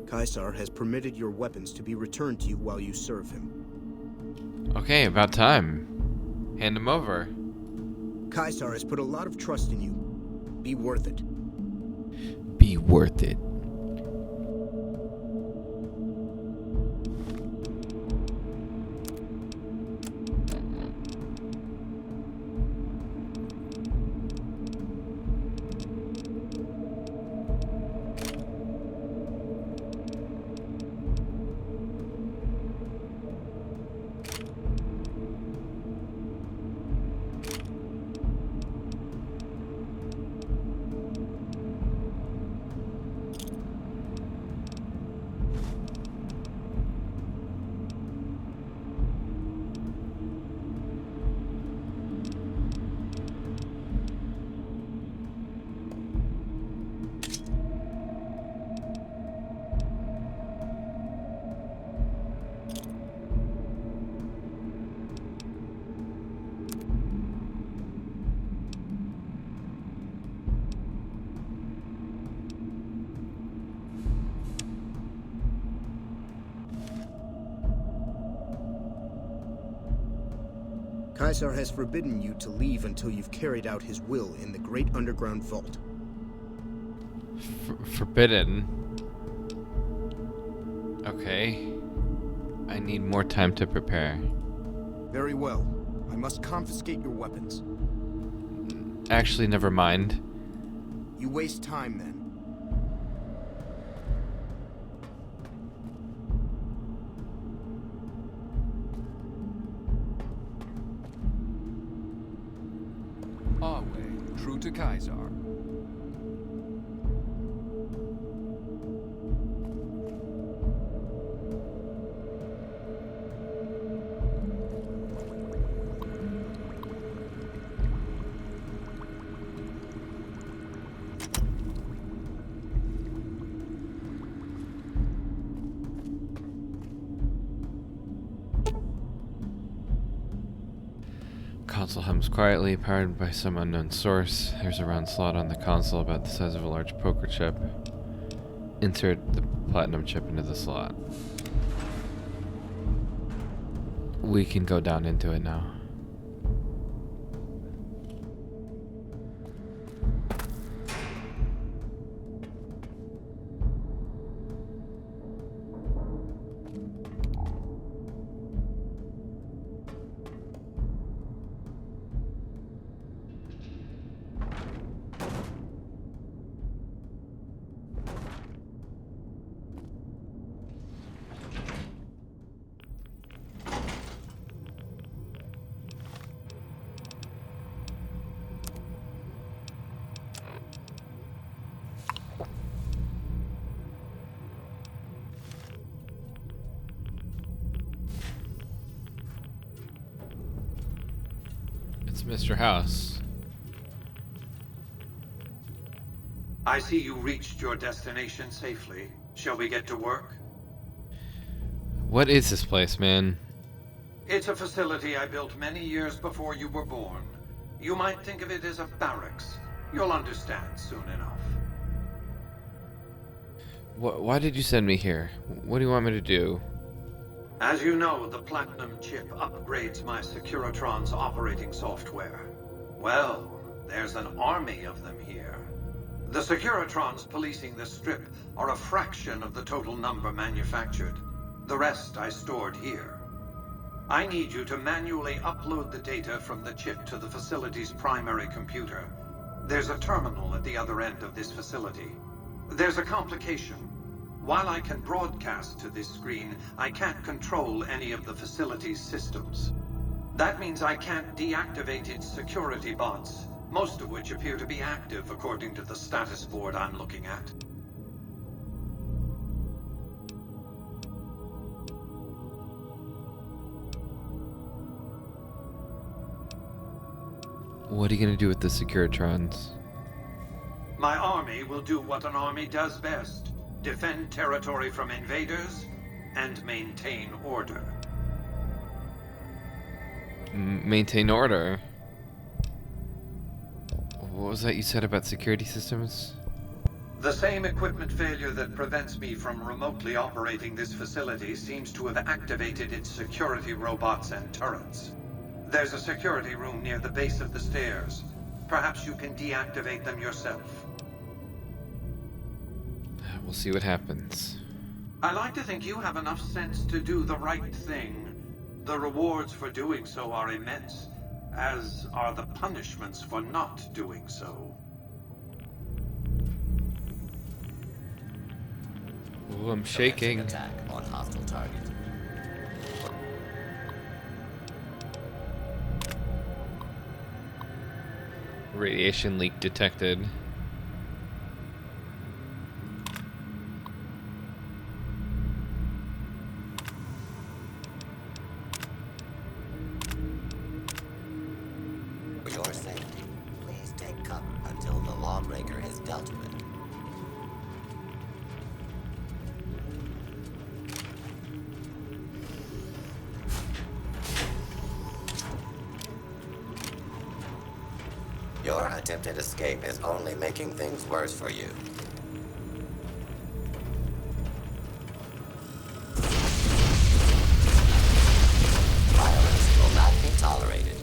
Kaisar has permitted your weapons to be returned to you while you serve him. Okay, about time. Hand them over. Kaisar has put a lot of trust in you. Be worth it. Be worth it. Caesar has forbidden you to leave until you've carried out his will in the great underground vault. Forbidden? Okay. I need more time to prepare. Very well. I must confiscate your weapons. Actually, never mind. You waste time then. Our way, true to Caesar. Console hums quietly, powered by some unknown source. There's a round slot on the console about the size of a large poker chip. Insert the platinum chip into the slot. We can go down into it now. It's Mr. House. I see you reached your destination safely. Shall we get to work? What is this place, man? It's a facility I built many years before you were born. You might think of it as a barracks. You'll understand soon enough. Why did you send me here? What do you want me to do? As you know, the Platinum chip upgrades my Securitron's operating software. Well, there's an army of them here. The Securitrons policing the Strip are a fraction of the total number manufactured. The rest I stored here. I need you to manually upload the data from the chip to the facility's primary computer. There's a terminal at the other end of this facility. There's a complication. While I can broadcast to this screen, I can't control any of the facility's systems. That means I can't deactivate its security bots, most of which appear to be active according to the status board I'm looking at. What are you gonna do with the Securitrons? My army will do what an army does best. Defend territory from invaders, and maintain order. Maintain order? What was that you said about security systems? The same equipment failure that prevents me from remotely operating this facility seems to have activated its security robots and turrets. There's a security room near the base of the stairs. Perhaps you can deactivate them yourself. We'll see what happens. I like to think you have enough sense to do the right thing. The rewards for doing so are immense, as are the punishments for not doing so. Ooh, I'm shaking. Attack on hostile target. Radiation leak detected. For your safety, please take cover until the lawbreaker is dealt with. Your attempted escape is only making things worse for you. Violence will not be tolerated.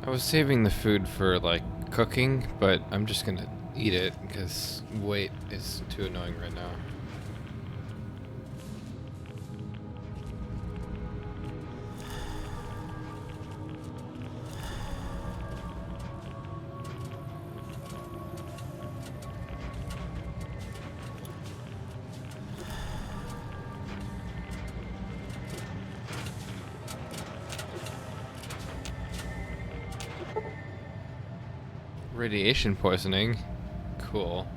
I was saving the food for like cooking, but I'm just gonna eat it because wait is too annoying right now. Radiation poisoning. Cool.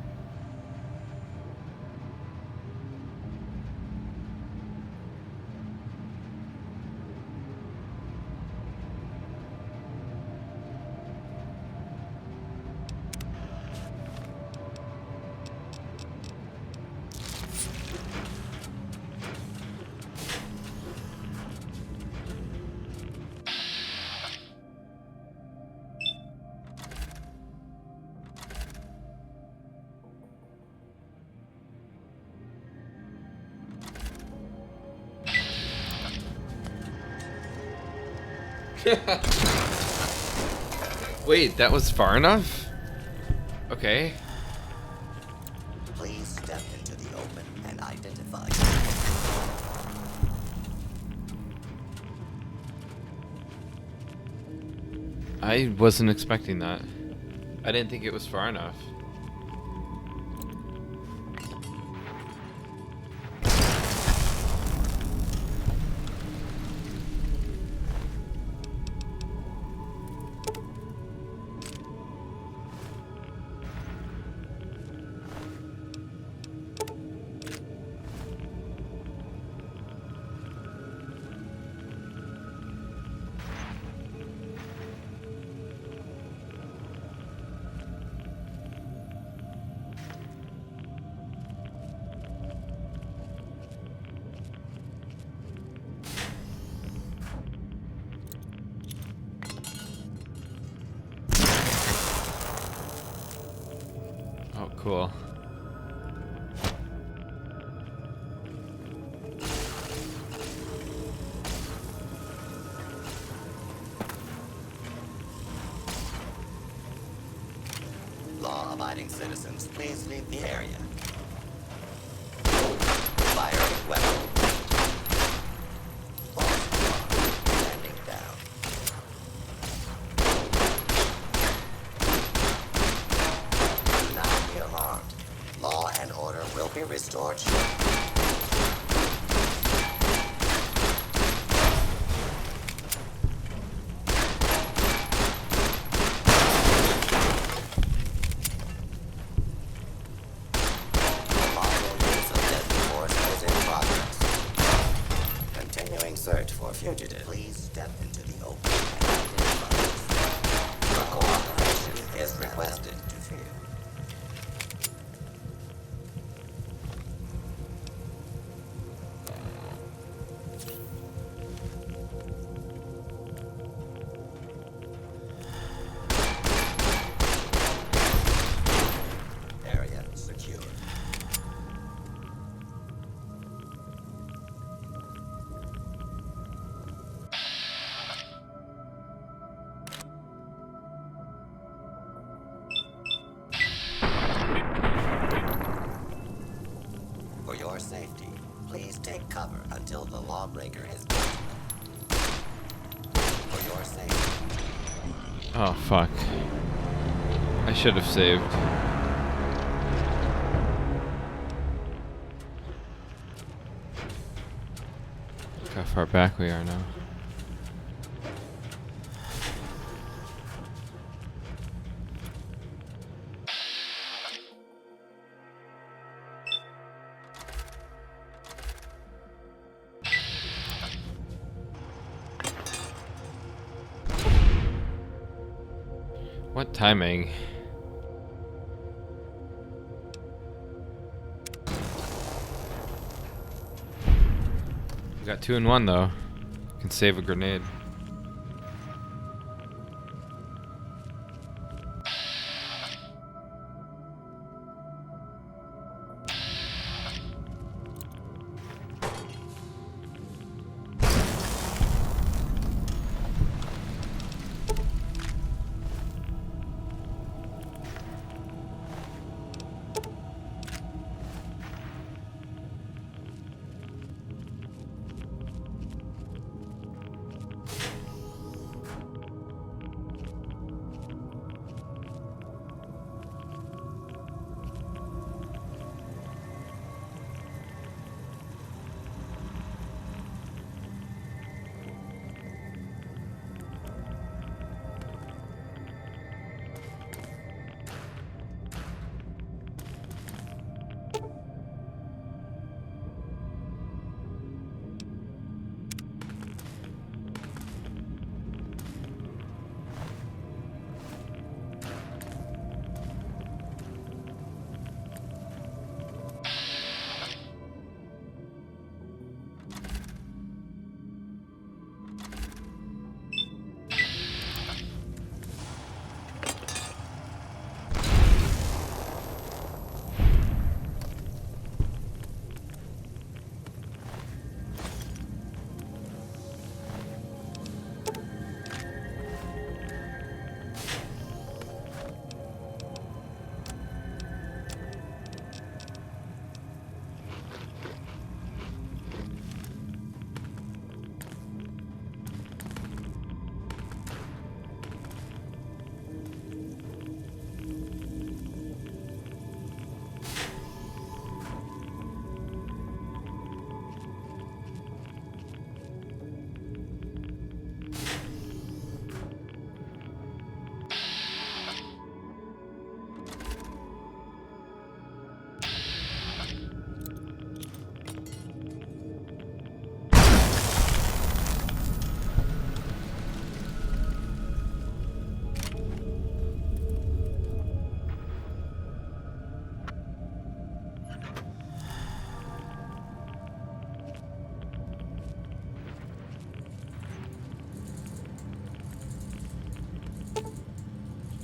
Wait, that was far enough? Okay. Please step into the open and identify. I wasn't expecting that. I didn't think it was far enough. Oh, cool. Law-abiding citizens, please leave the area. Firing weapon. Standing down. Do not be alarmed. Law and order will be restored shortly. Search for fugitive. Please step into the open and identify. Your cooperation is requested. Area secure. For your safety, please take cover until the lawbreaker is done. For your safety. Oh, fuck. I should have saved. Look how far back we are now. What timing? We got 2 in 1 though. Can save a grenade.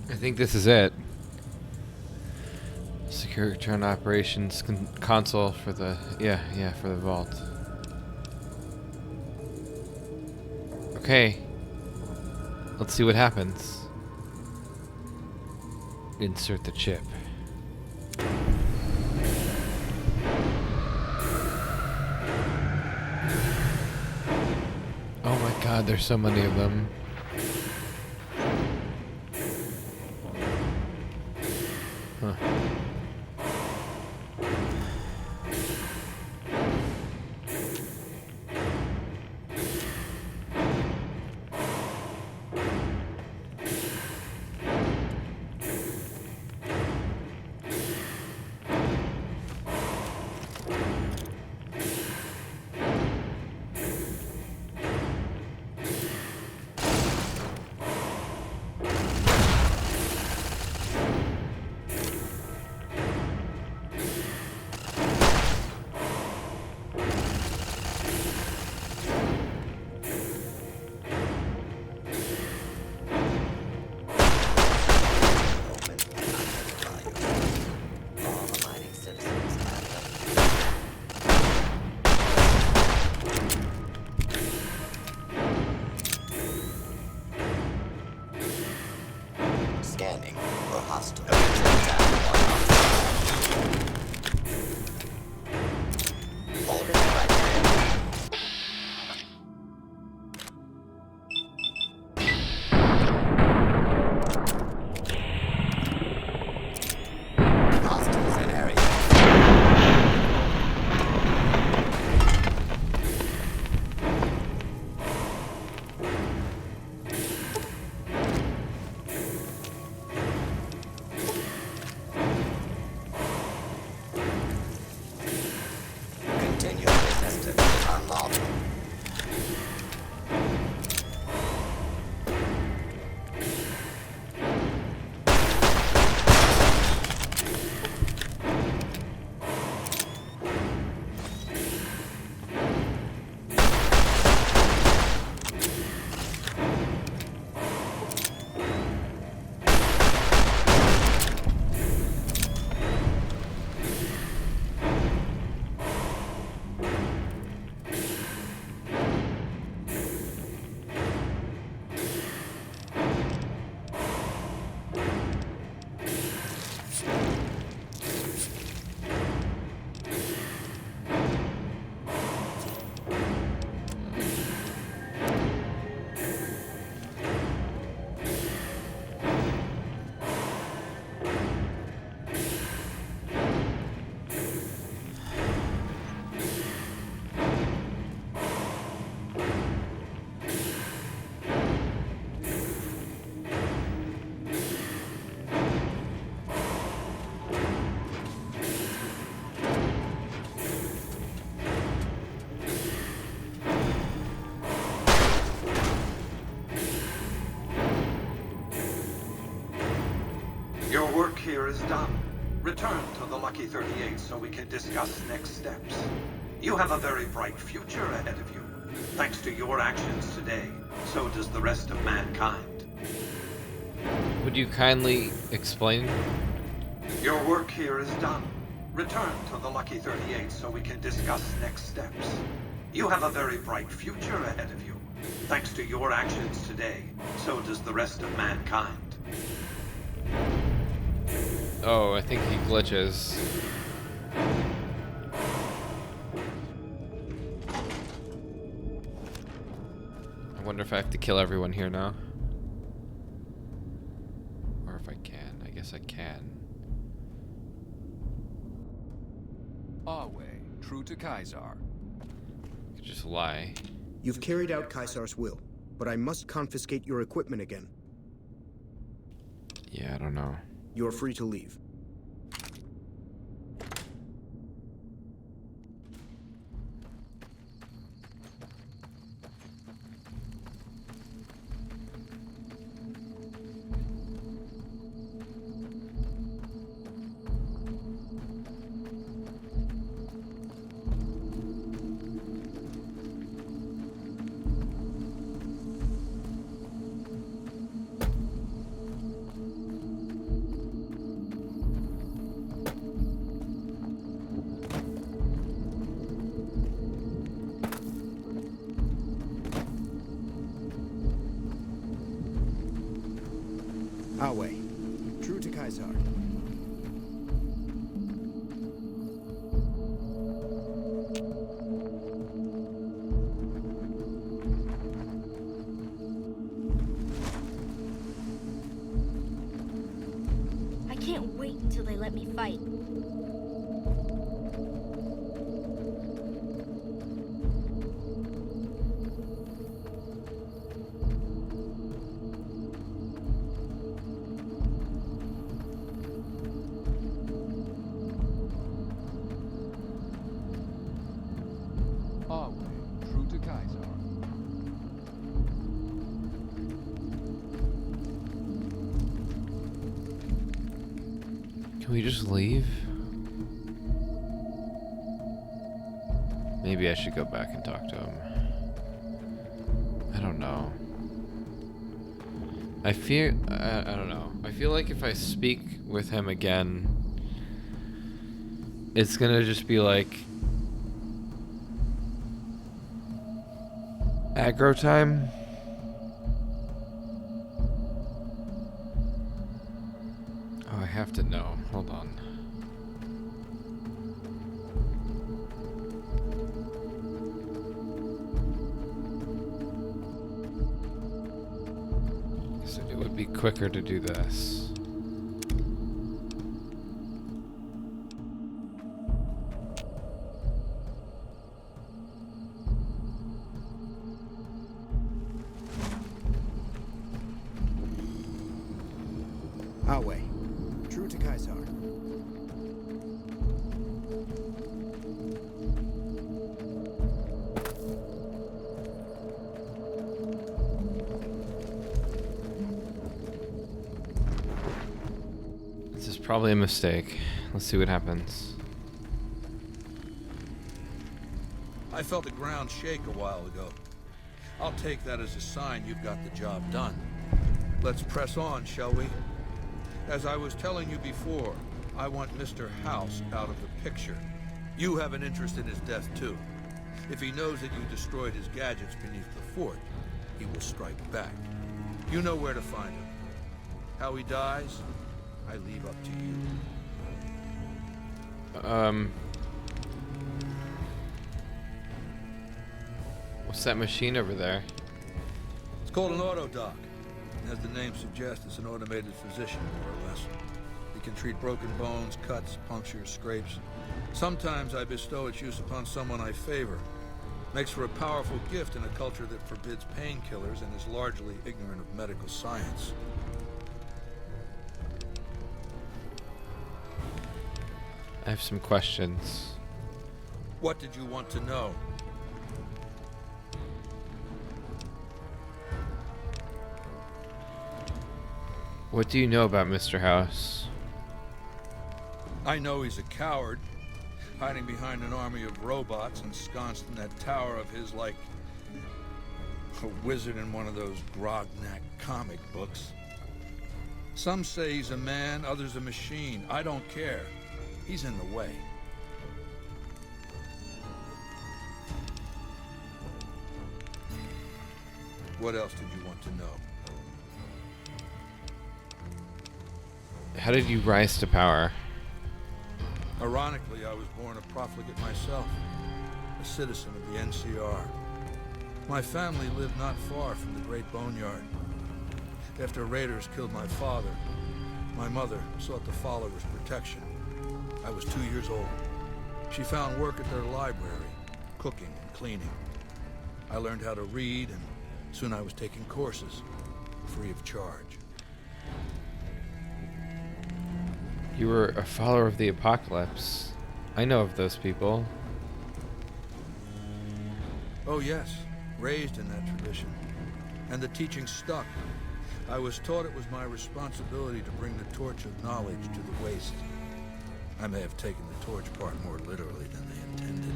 I think this is it. Securitron operations console for the for the vault. Okay. Let's see what happens. Insert the chip. Oh my god, there's so many of them. Huh. Scanning for hostile. Hostiles in area. Continual resistance is unlawful. Your work here is done. Return to the Lucky 38 so we can discuss next steps. You have a very bright future ahead of you. Thanks to your actions today, so does the rest of mankind. Would you kindly explain? Your work here is done. Return to the Lucky 38 so we can discuss next steps. You have a very bright future ahead of you. Thanks to your actions today, so does the rest of mankind. Oh, I think he glitches. I wonder if I have to kill everyone here now. Or if I can. I guess I can. Awe, true to Caesar. I could just lie. You've carried out Caesar's will, but I must confiscate your equipment again. Yeah, I don't know. You're free to leave. Our way. True to Caesar. I can't wait until they let me fight. Our way. True to Caesar. Can we just leave? Maybe I should go back and talk to him. I don't know. I don't know. I feel like if I speak with him again, it's gonna just be like aggro time. Oh, I have to know. Hold on. So it would be quicker to do this. Our way. True to Caesar. This is probably a mistake. Let's see what happens. I felt the ground shake a while ago. I'll take that as a sign you've got the job done. Let's press on, shall we? As I was telling you before, I want Mr. House out of the picture. You have an interest in his death, too. If he knows that you destroyed his gadgets beneath the fort, he will strike back. You know where to find him. How he dies, I leave up to you. What's that machine over there? It's called an autodoc. As the name suggests, it's an automated physician, more or less. It can treat broken bones, cuts, punctures, scrapes. Sometimes I bestow its use upon someone I favor. Makes for a powerful gift in a culture that forbids painkillers and is largely ignorant of medical science. I have some questions. What did you want to know? What do you know about Mr. House? I know he's a coward, hiding behind an army of robots ensconced in that tower of his like a wizard in one of those Grognak comic books. Some say he's a man, others a machine. I don't care. He's in the way. What else did you want to know? How did you rise to power? Ironically, I was born a profligate myself, a citizen of the NCR. My family lived not far from the Great Boneyard. After raiders killed my father, my mother sought the followers' protection. I was 2 years old. She found work at their library, cooking and cleaning. I learned how to read, and soon I was taking courses, free of charge. You were a follower of the Apocalypse. I know of those people. Oh yes, raised in that tradition. And the teaching stuck. I was taught it was my responsibility to bring the torch of knowledge to the waste. I may have taken the torch part more literally than they intended.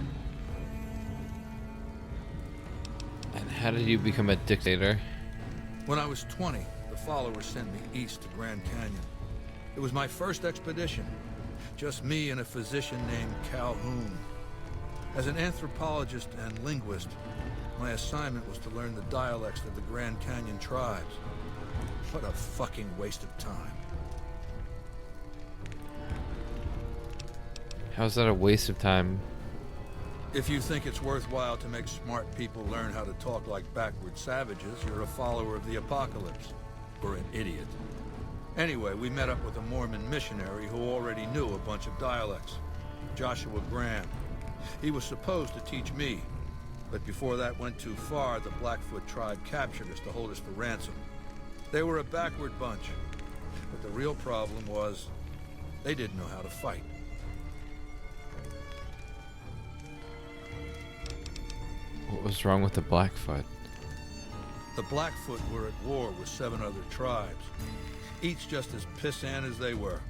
And how did you become a dictator? When I was 20, the followers sent me east to Grand Canyon. It was my first expedition. Just me and a physician named Calhoun. As an anthropologist and linguist, my assignment was to learn the dialects of the Grand Canyon tribes. What a fucking waste of time. How's that a waste of time? If you think it's worthwhile to make smart people learn how to talk like backward savages, you're a follower of the apocalypse. Or an idiot. Anyway, we met up with a Mormon missionary who already knew a bunch of dialects. Joshua Graham. He was supposed to teach me, but before that went too far, the Blackfoot tribe captured us to hold us for ransom. They were a backward bunch, but the real problem was they didn't know how to fight. What was wrong with the Blackfoot? The Blackfoot were at war with 7 other tribes, each just as pissant as they were.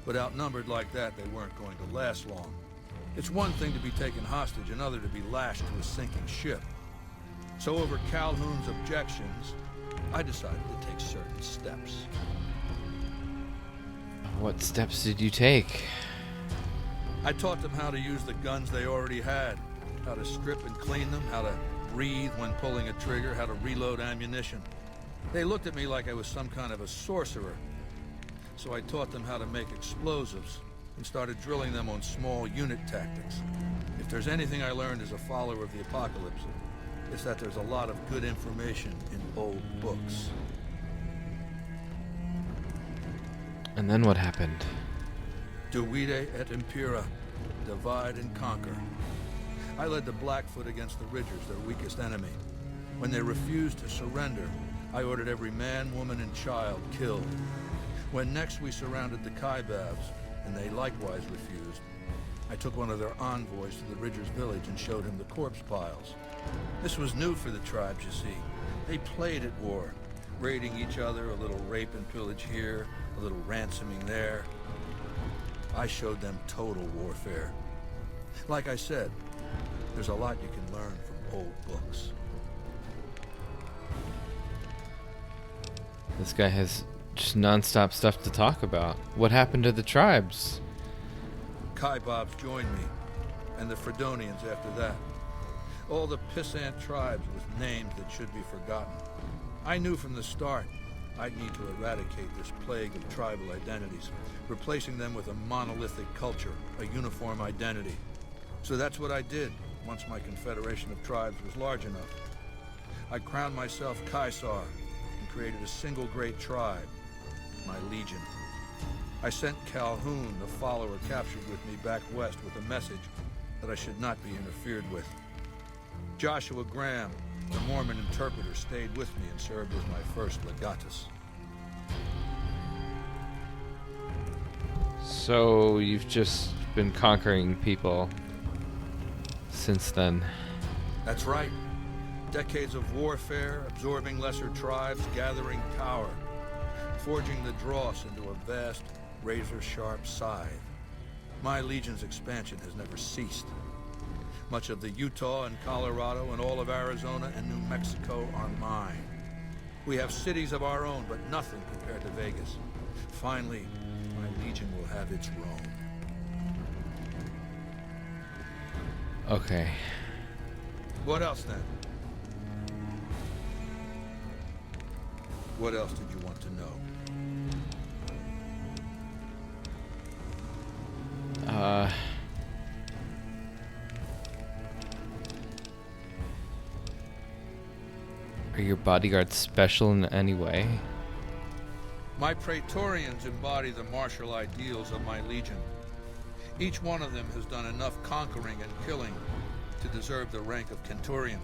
But outnumbered like that, they weren't going to last long. It's one thing to be taken hostage, another to be lashed to a sinking ship. So over Calhoun's objections, I decided to take certain steps. What steps did you take? I taught them how to use the guns they already had, how to strip and clean them, how to breathe when pulling a trigger, how to reload ammunition. They looked at me like I was some kind of a sorcerer. So I taught them how to make explosives and started drilling them on small unit tactics. If there's anything I learned as a follower of the apocalypse, it's that there's a lot of good information in old books. And then what happened? Divide et impera, divide and conquer. I led the Blackfoot against the Ridgers, their weakest enemy. When they refused to surrender, I ordered every man, woman, and child killed. When next we surrounded the Kaibabs, and they likewise refused, I took one of their envoys to the Ridgers village and showed him the corpse piles. This was new for the tribes, you see. They played at war, raiding each other, a little rape and pillage here, a little ransoming there. I showed them total warfare. Like I said, there's a lot you can learn from old books. This guy has just non-stop stuff to talk about. What happened to the tribes? Kaibabs joined me, and the Fredonians after that. All the pissant tribes with names that should be forgotten. I knew from the start I'd need to eradicate this plague of tribal identities, replacing them with a monolithic culture, a uniform identity. So that's what I did once my confederation of tribes was large enough. I crowned myself Caesar and created a single great tribe, my legion. I sent Calhoun, the follower captured with me back west, with a message that I should not be interfered with. Joshua Graham, the Mormon interpreter, stayed with me and served as my first legatus. So you've just been conquering people since then. That's right. Decades of warfare, absorbing lesser tribes, gathering power, forging the dross into a vast, razor-sharp scythe. My legion's expansion has never ceased. Much of the Utah and Colorado and all of Arizona and New Mexico are mine. We have cities of our own, but nothing compared to Vegas. Finally, my legion will have its Rome. Okay. What else then? What else did you want to know? Are your bodyguards special in any way? My Praetorians embody the martial ideals of my legion. Each one of them has done enough conquering and killing to deserve the rank of Centurion.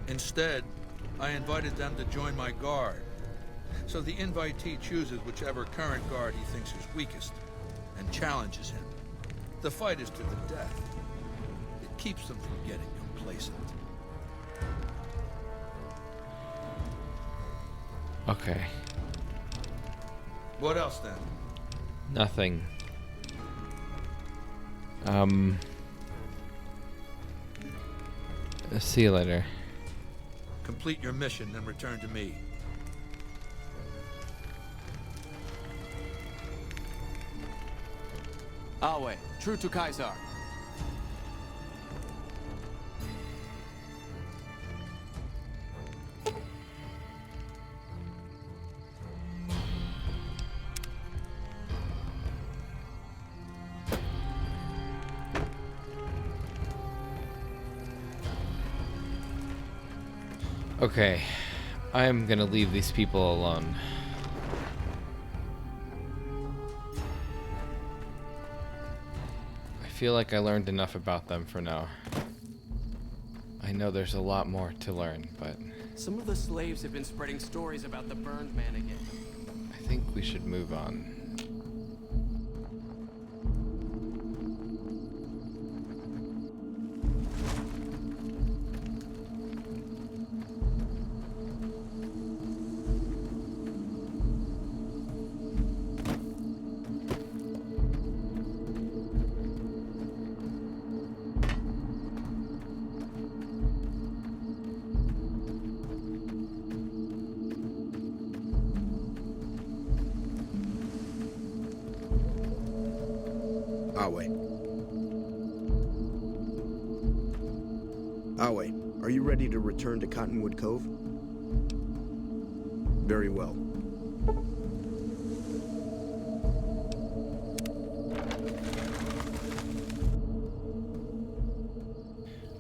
Instead, I invited them to join my guard. So the invitee chooses whichever current guard he thinks is weakest and challenges him. The fight is to the death. It keeps them from getting complacent. Okay. What else then? Nothing. See you later. Complete your mission and return to me. Alway, true to Caesar. Okay, I am gonna leave these people alone. I feel like I learned enough about them for now. I know there's a lot more to learn, but Some of the slaves have been spreading stories about the burned man again. I think we should move on. Awe. Awe, are you ready to return to Cottonwood Cove? Very well.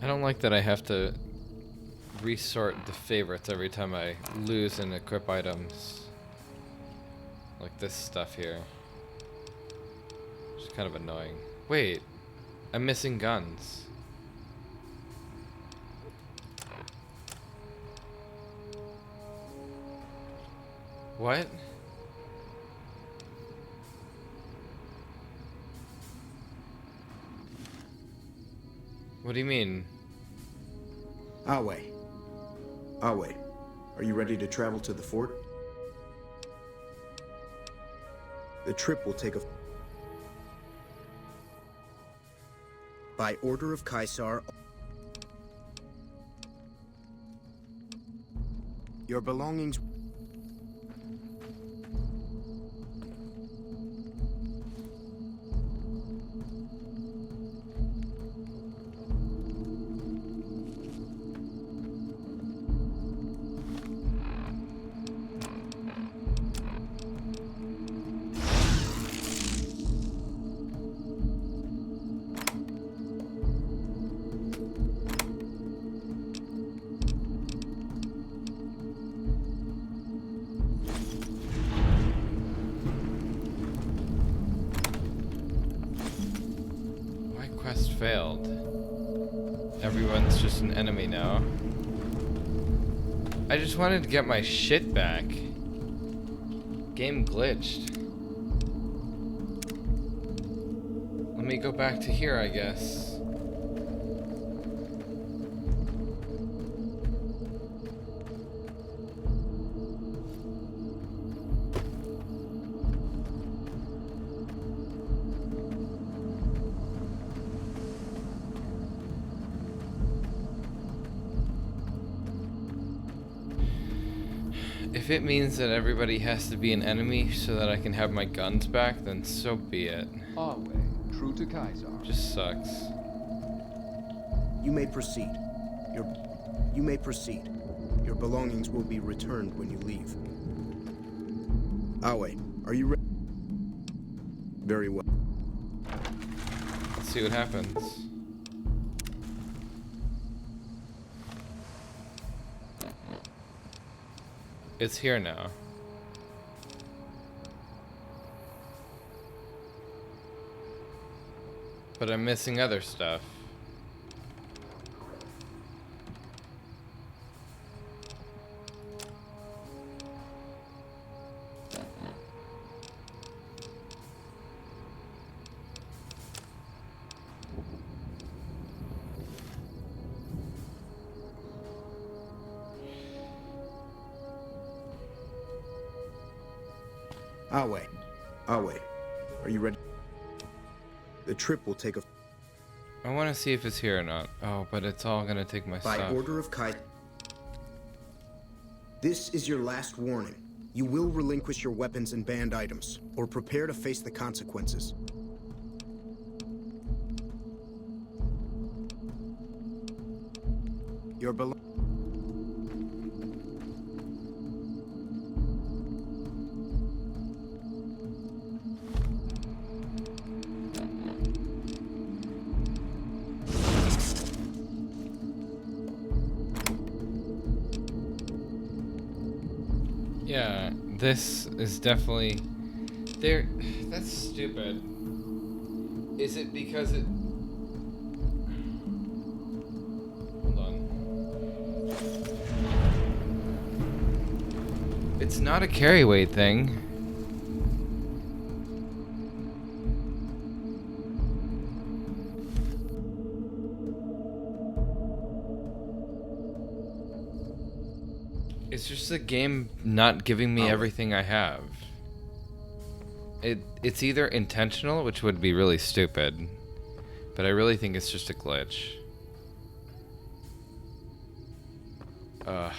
I don't like that I have to resort the favorites every time I lose and equip items. Like this stuff here. It's kind of annoying. Wait, I'm missing guns. What? What do you mean? Awe. Awe, are you ready to travel to the fort? The trip will take a... By order of Caesar, your belongings... Quest failed. Everyone's just an enemy now. I just wanted to get my shit back. Game glitched. Let me go back to here, I guess. If it means that everybody has to be an enemy so that I can have my guns back, then so be it. Awe, true to Caesar. Just sucks. You may proceed. You may proceed. Your belongings will be returned when you leave. Awe, are you ready? Very well. Let's see what happens. It's here now. But I'm missing other stuff. Awe. Awe, are you ready? The trip will take a... I want to see if it's here or not. Oh, but it's all gonna take my By stuff. order of Kai... This is your last warning. You will relinquish your weapons and banned items, or prepare to face the consequences. Your belongings... Yeah, this is definitely... There... That's stupid. Is it because it... Hold on. It's not a carry weight thing. It's just the game not giving me everything I have. It's either intentional, which would be really stupid, but I really think it's just a glitch. I'll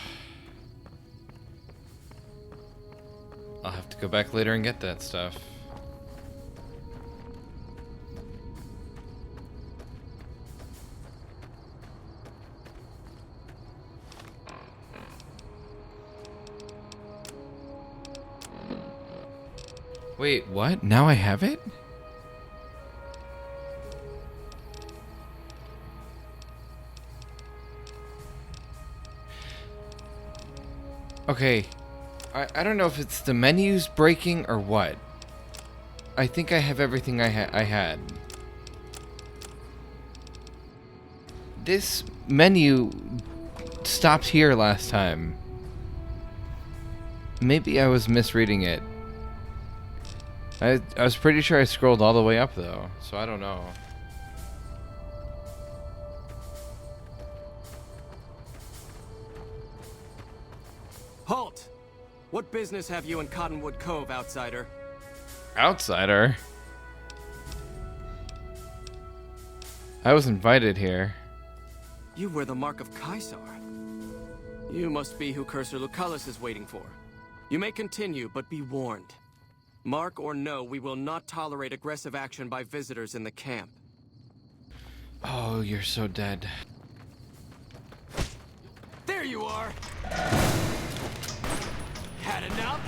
have to go back later and get that stuff. Wait, what? Now I have it? Okay. I don't know if it's the menus breaking or what. I think I have everything I had. This menu stopped here last time. Maybe I was misreading it. I was pretty sure I scrolled all the way up though, so I don't know. Halt! What business have you in Cottonwood Cove, outsider? Outsider? I was invited here. You wear the mark of Caesar. You must be who Cursor Lucullus is waiting for. You may continue, but be warned. Mark or no, we will not tolerate aggressive action by visitors in the camp. Oh, you're so dead. There you are! Had enough?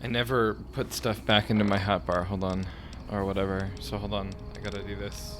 I never put stuff back into my hotbar, hold on. Or whatever. So hold on, I gotta do this.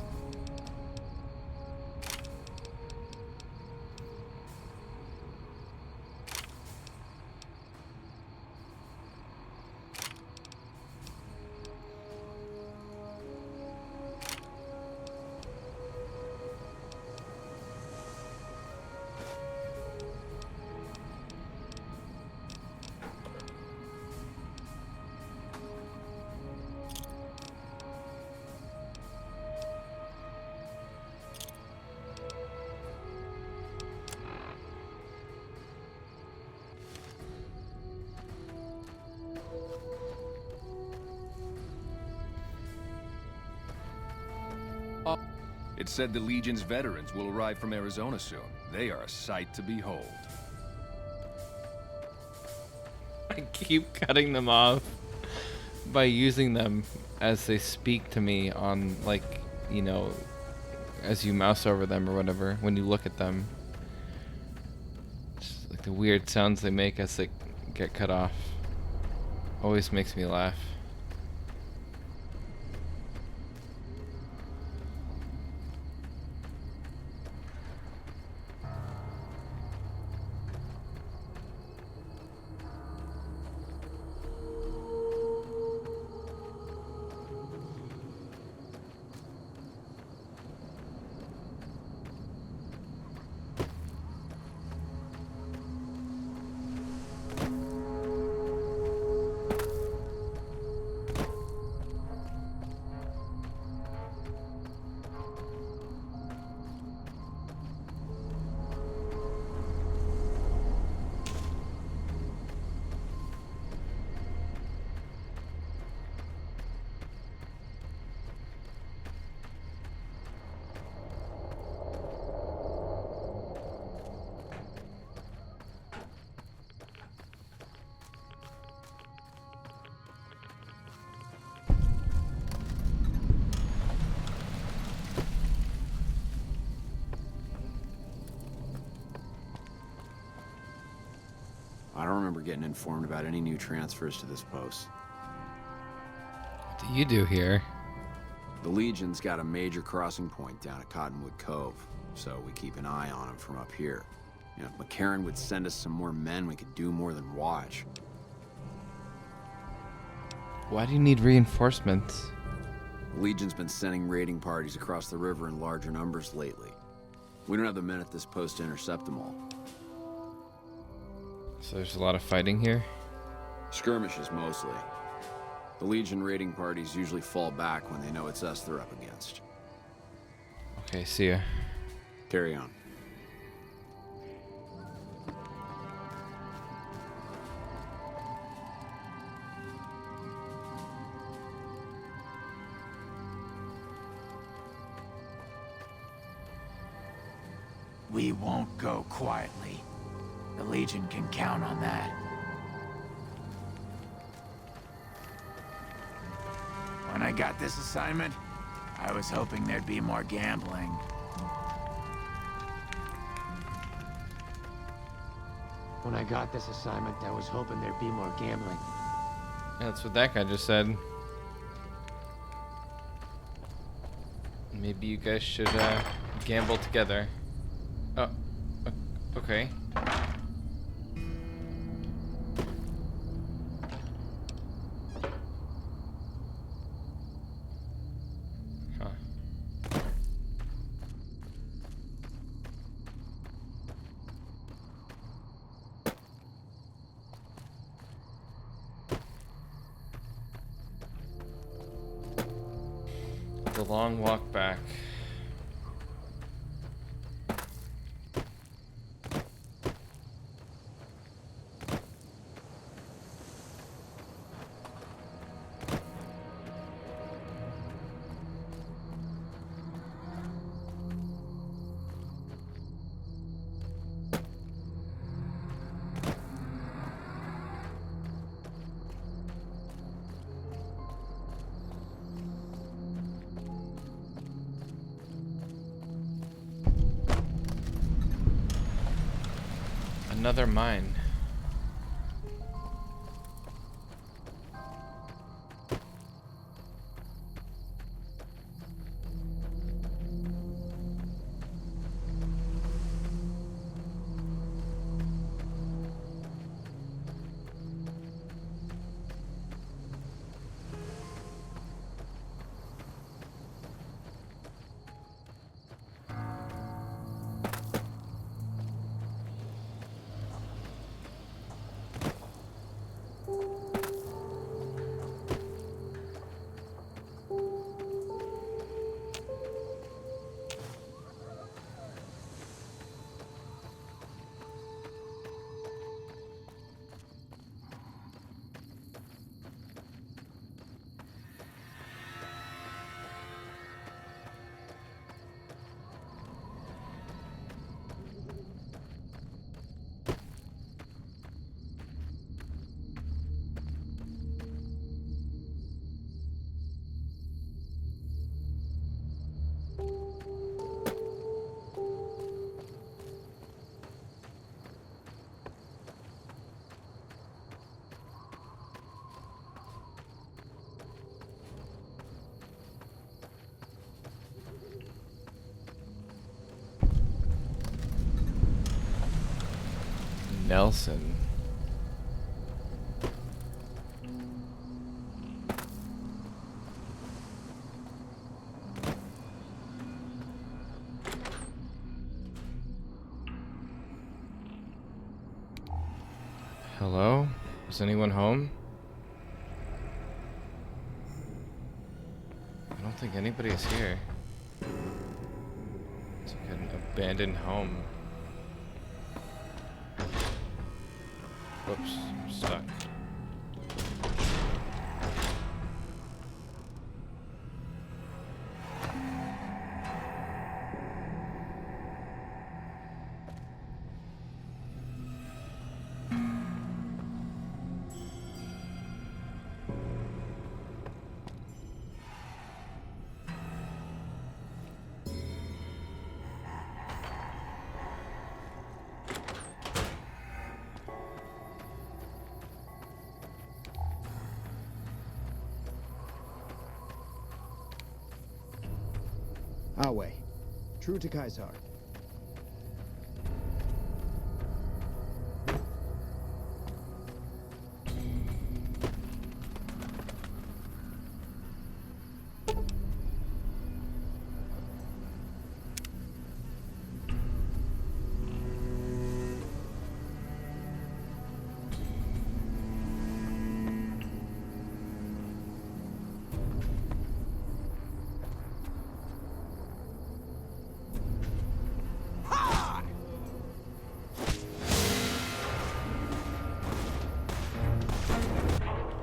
It said the Legion's veterans will arrive from Arizona soon. They are a sight to behold. I keep cutting them off by using them as they speak to me on, like, you know, as you mouse over them or whatever, when you look at them. Just like the weird sounds they make as they get cut off. Always makes me laugh. don't remember getting informed about any new transfers to this post. What do you do here? The Legion's got a major crossing point down at Cottonwood Cove, so we keep an eye on them from up here. You know, if McCarran would send us some more men, we could do more than watch. Why do you need reinforcements? The Legion's been sending raiding parties across the river in larger numbers lately. We don't have the men at this post to intercept them all. So there's a lot of fighting here? Skirmishes, mostly. The Legion raiding parties usually fall back when they know it's us they're up against. Okay, see ya. Carry on. We won't go quietly. The Legion can count on that. When I got this assignment, I was hoping there'd be more gambling. When I got this assignment, I was hoping there'd be more gambling. Yeah, that's what that guy just said. Maybe you guys should gamble together. Oh, okay. Huh. The long walk back. Another mine. Nelson. Hello? Is anyone home? I don't think anybody's here. It's like an abandoned home. Whoops, I'm stuck. Awe. True to Caesar.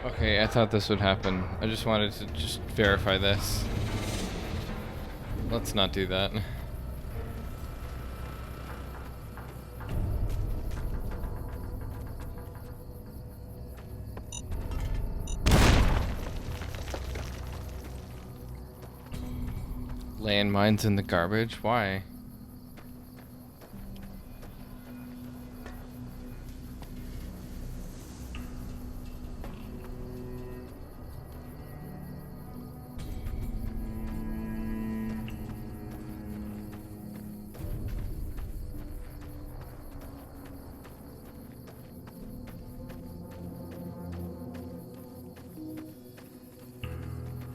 Okay, I thought this would happen. I just wanted to just verify this. Let's not do that. Landmines in the garbage? Why?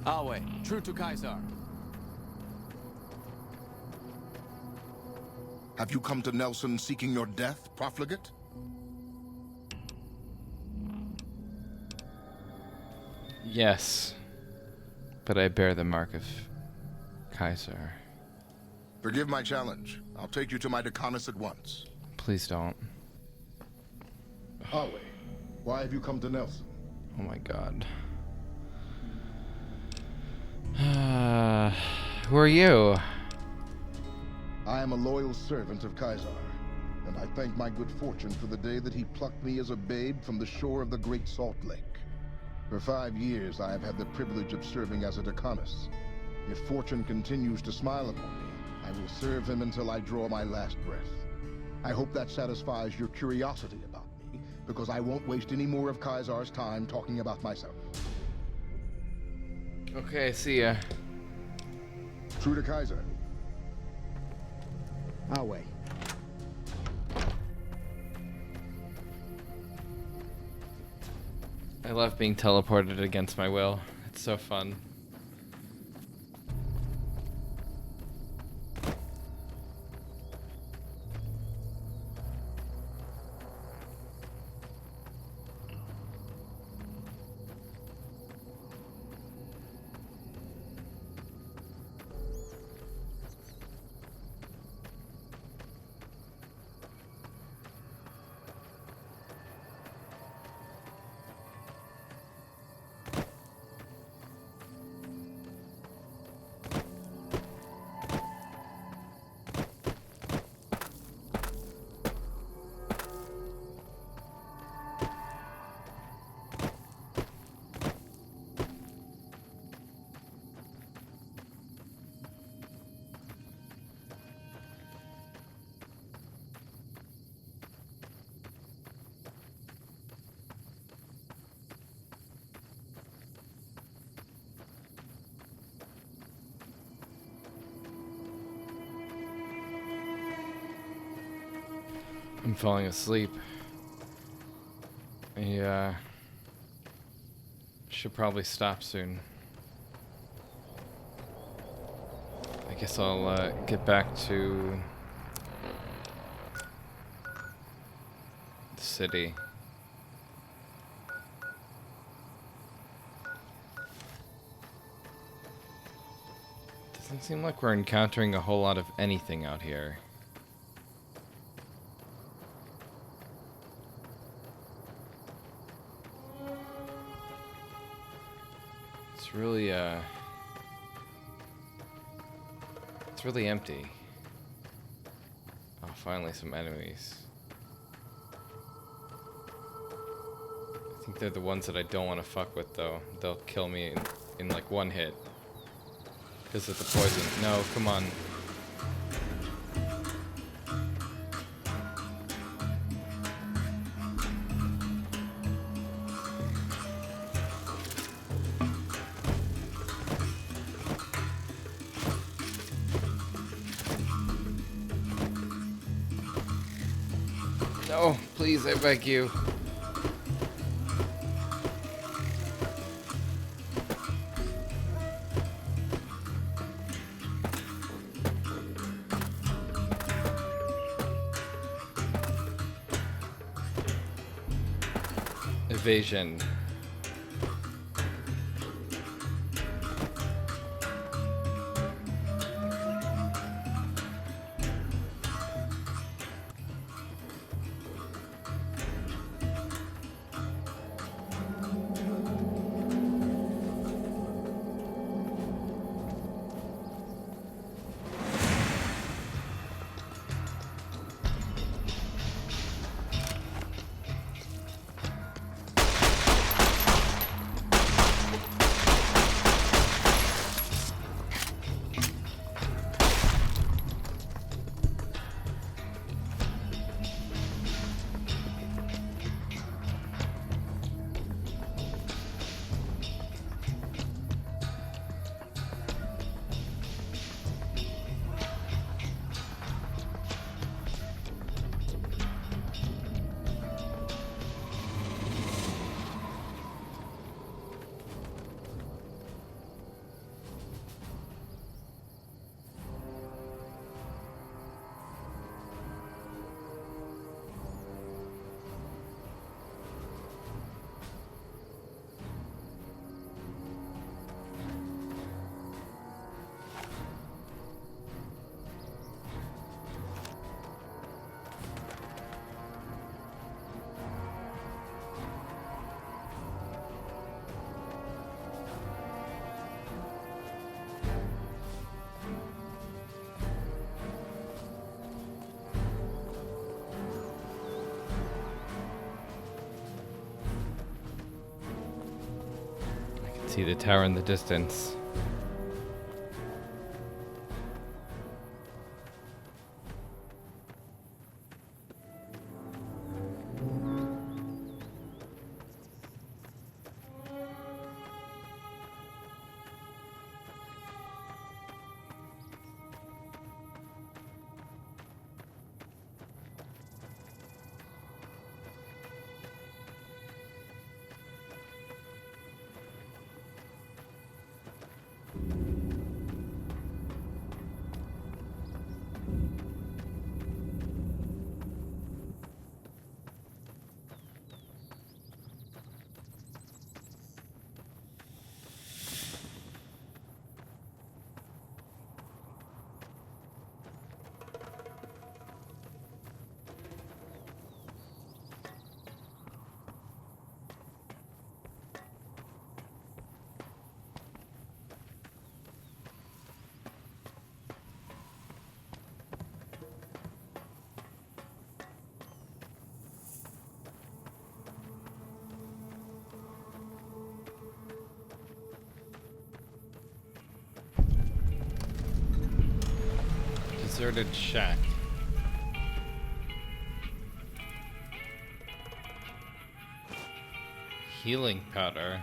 Awe, true to Caesar. Have you come to Nelson seeking your death, profligate? Yes. But I bear the mark of Caesar. Forgive my challenge. I'll take you to my Decanus at once. Please don't. Awe, why have you come to Nelson? Oh my god. Who are you? I am a loyal servant of Caesar, and I thank my good fortune for the day that he plucked me as a babe from the shore of the Great Salt Lake. For 5 years, I have had the privilege of serving as a Decanus. If fortune continues to smile upon me, I will serve him until I draw my last breath. I hope that satisfies your curiosity about me, because I won't waste any more of Caesar's time talking about myself. Okay, see ya. True to Caesar. Awe. I love being teleported against my will. It's so fun. I'm falling asleep. I should probably stop soon. I guess I'll get back to the city. Doesn't seem like we're encountering a whole lot of anything out here. It's really empty. Oh, finally some enemies. I think they're the ones that I don't want to fuck with, though. They'll kill me in like one hit. Because of the poison. No, come on. No, please, I beg you. Evasion. See the tower in the distance. Deserted shack. Healing powder.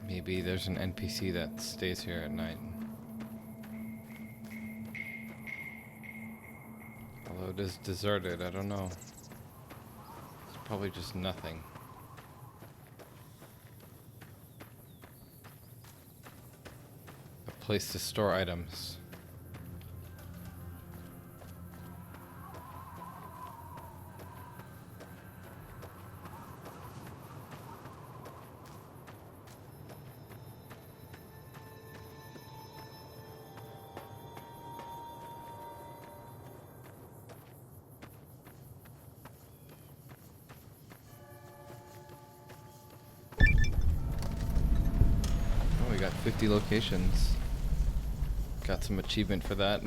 Maybe there's an NPC that stays here at night. Although it is deserted, I don't know. It's probably just nothing. A place to store items. Got 50 locations. Got some achievement for that.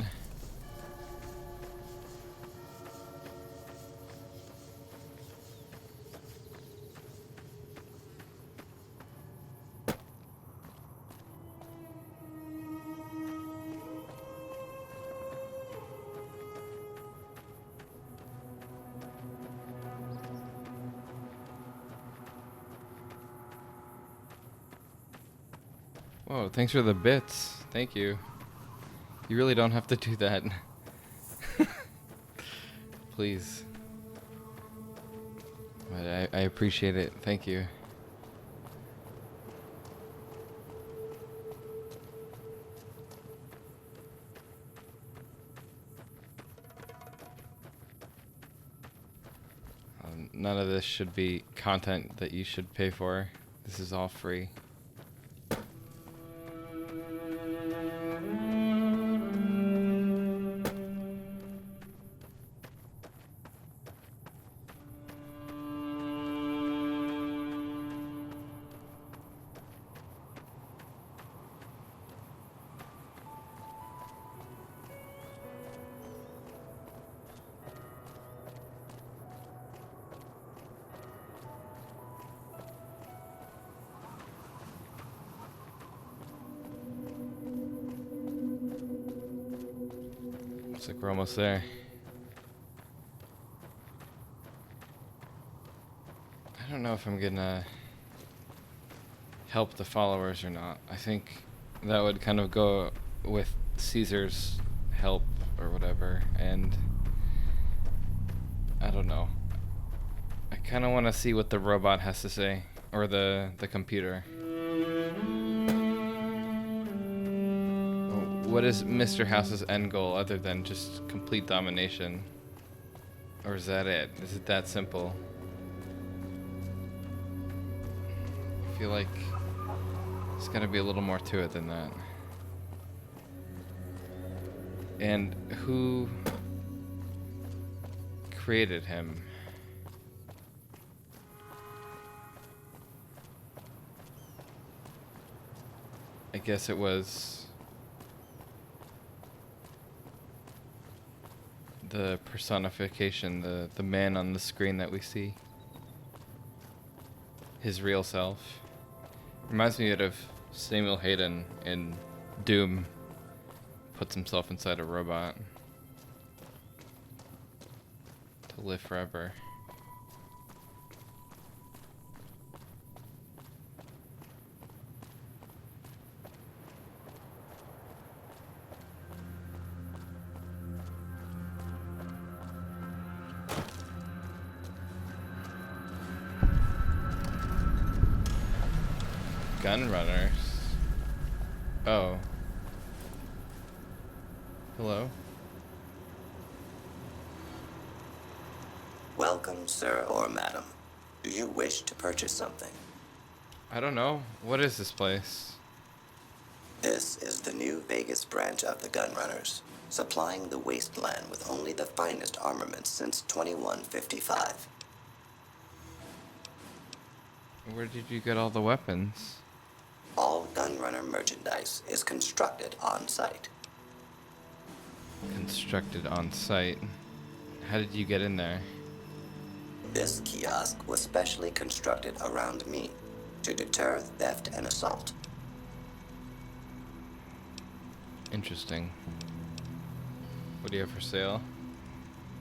Whoa, thanks for the bits. Thank you. You really don't have to do that. Please. But I appreciate it. Thank you. None of this should be content that you should pay for. This is all free. Looks like we're almost there. I don't know if I'm gonna help the followers or not. I think that would kind of go with Caesar's help or whatever, and I don't know. I kind of want to see what the robot has to say, or the computer. What is Mr. House's end goal other than just complete domination? Or is that it? Is it that simple? I feel like there's gotta be a little more to it than that. And who created him? I guess it was the personification, the man on the screen that we see. His real self. Reminds me of Samuel Hayden in Doom. Puts himself inside a robot to live forever. Gun runners. Oh. Hello. Welcome, sir or madam. Do you wish to purchase something? I don't know. What is this place? This is the new Vegas branch of the Gun Runners, supplying the wasteland with only the finest armaments since 2155. Where did you get all the weapons? All Gunrunner merchandise is constructed on site. Constructed on site. How did you get in there? This kiosk was specially constructed around me to deter theft and assault. Interesting. What do you have for sale?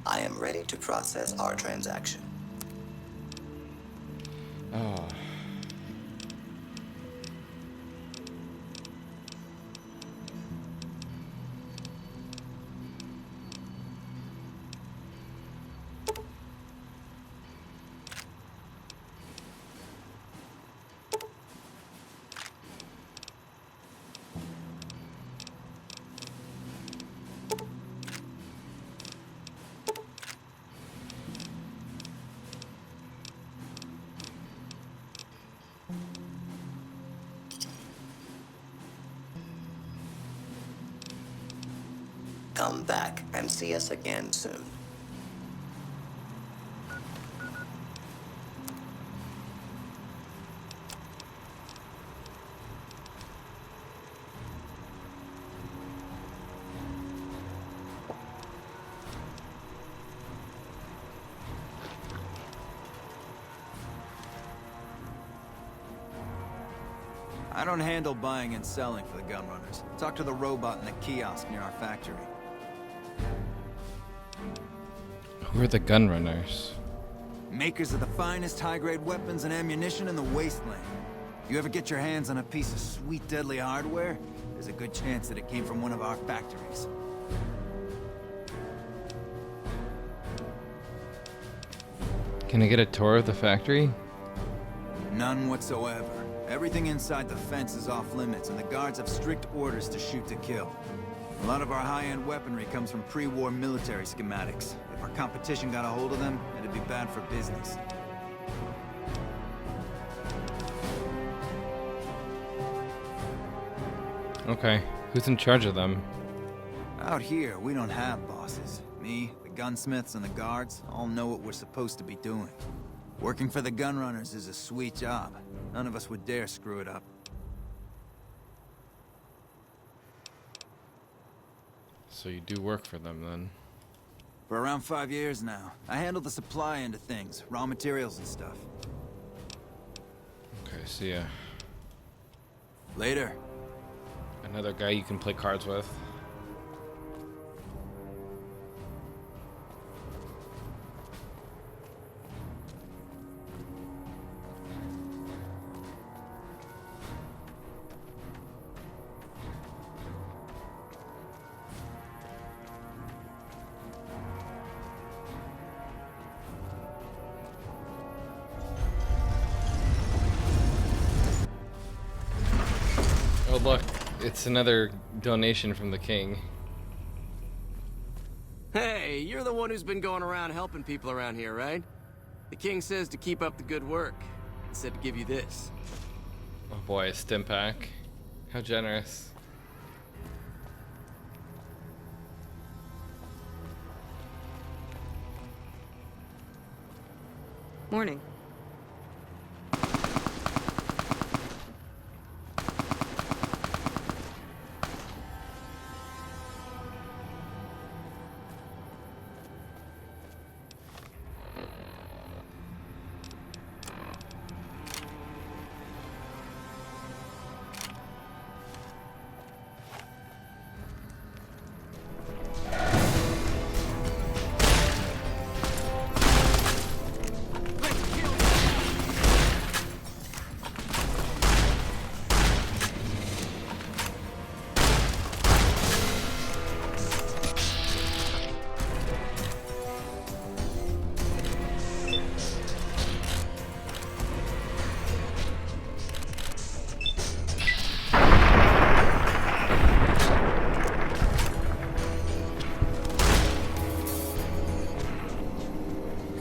I am ready to process our transaction. Oh. Come back and see us again soon. I don't handle buying and selling for the Gun Runners. Talk to the robot in the kiosk near our factory. Who are the Gun Runners? Makers of the finest high-grade weapons and ammunition in the wasteland. If you ever get your hands on a piece of sweet, deadly hardware, there's a good chance that it came from one of our factories. Can I get a tour of the factory? None whatsoever. Everything inside the fence is off limits, and the guards have strict orders to shoot to kill. A lot of our high-end weaponry comes from pre-war military schematics. If our competition got a hold of them, it'd be bad for business. Okay, who's in charge of them? Out here, we don't have bosses. Me, the gunsmiths, and the guards all know what we're supposed to be doing. Working for the Gunrunners is a sweet job. None of us would dare screw it up. So you do work for them, then? For around 5 years now. I handle the supply end of things, raw materials and stuff. Okay, see ya. Later. Another guy you can play cards with. Oh look, it's another donation from the king. Hey, you're the one who's been going around helping people around here, right? The king says to keep up the good work. He said to give you this. Oh boy, a stim pack. How generous. Morning.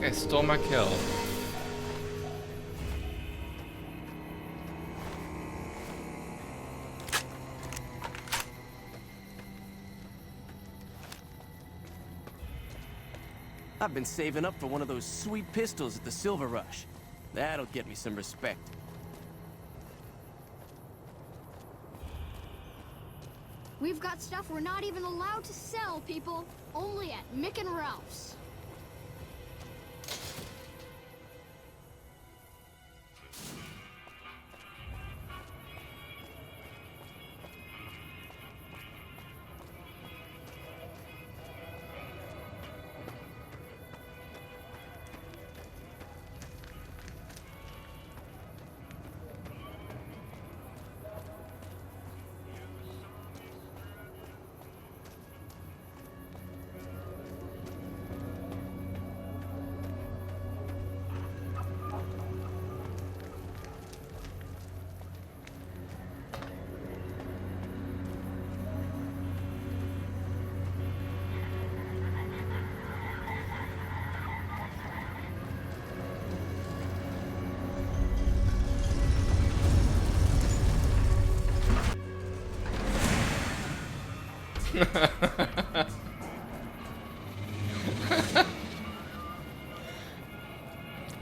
Okay, stole my kill. I've been saving up for one of those sweet pistols at the Silver Rush. That'll get me some respect. We've got stuff we're not even allowed to sell, people. Only at Mick and Ralph's.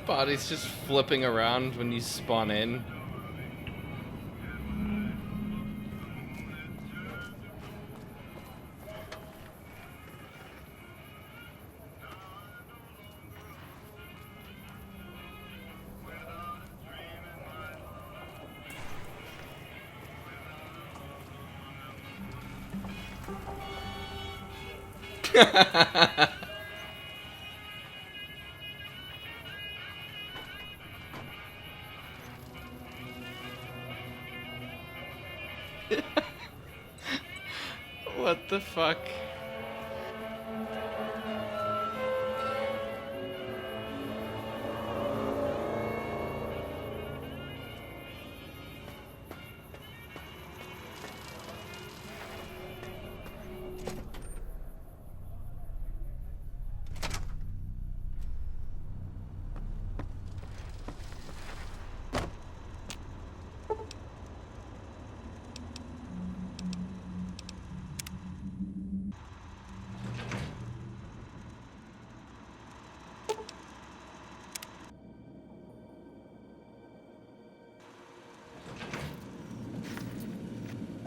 Body's just flipping around when you spawn in. What the fuck?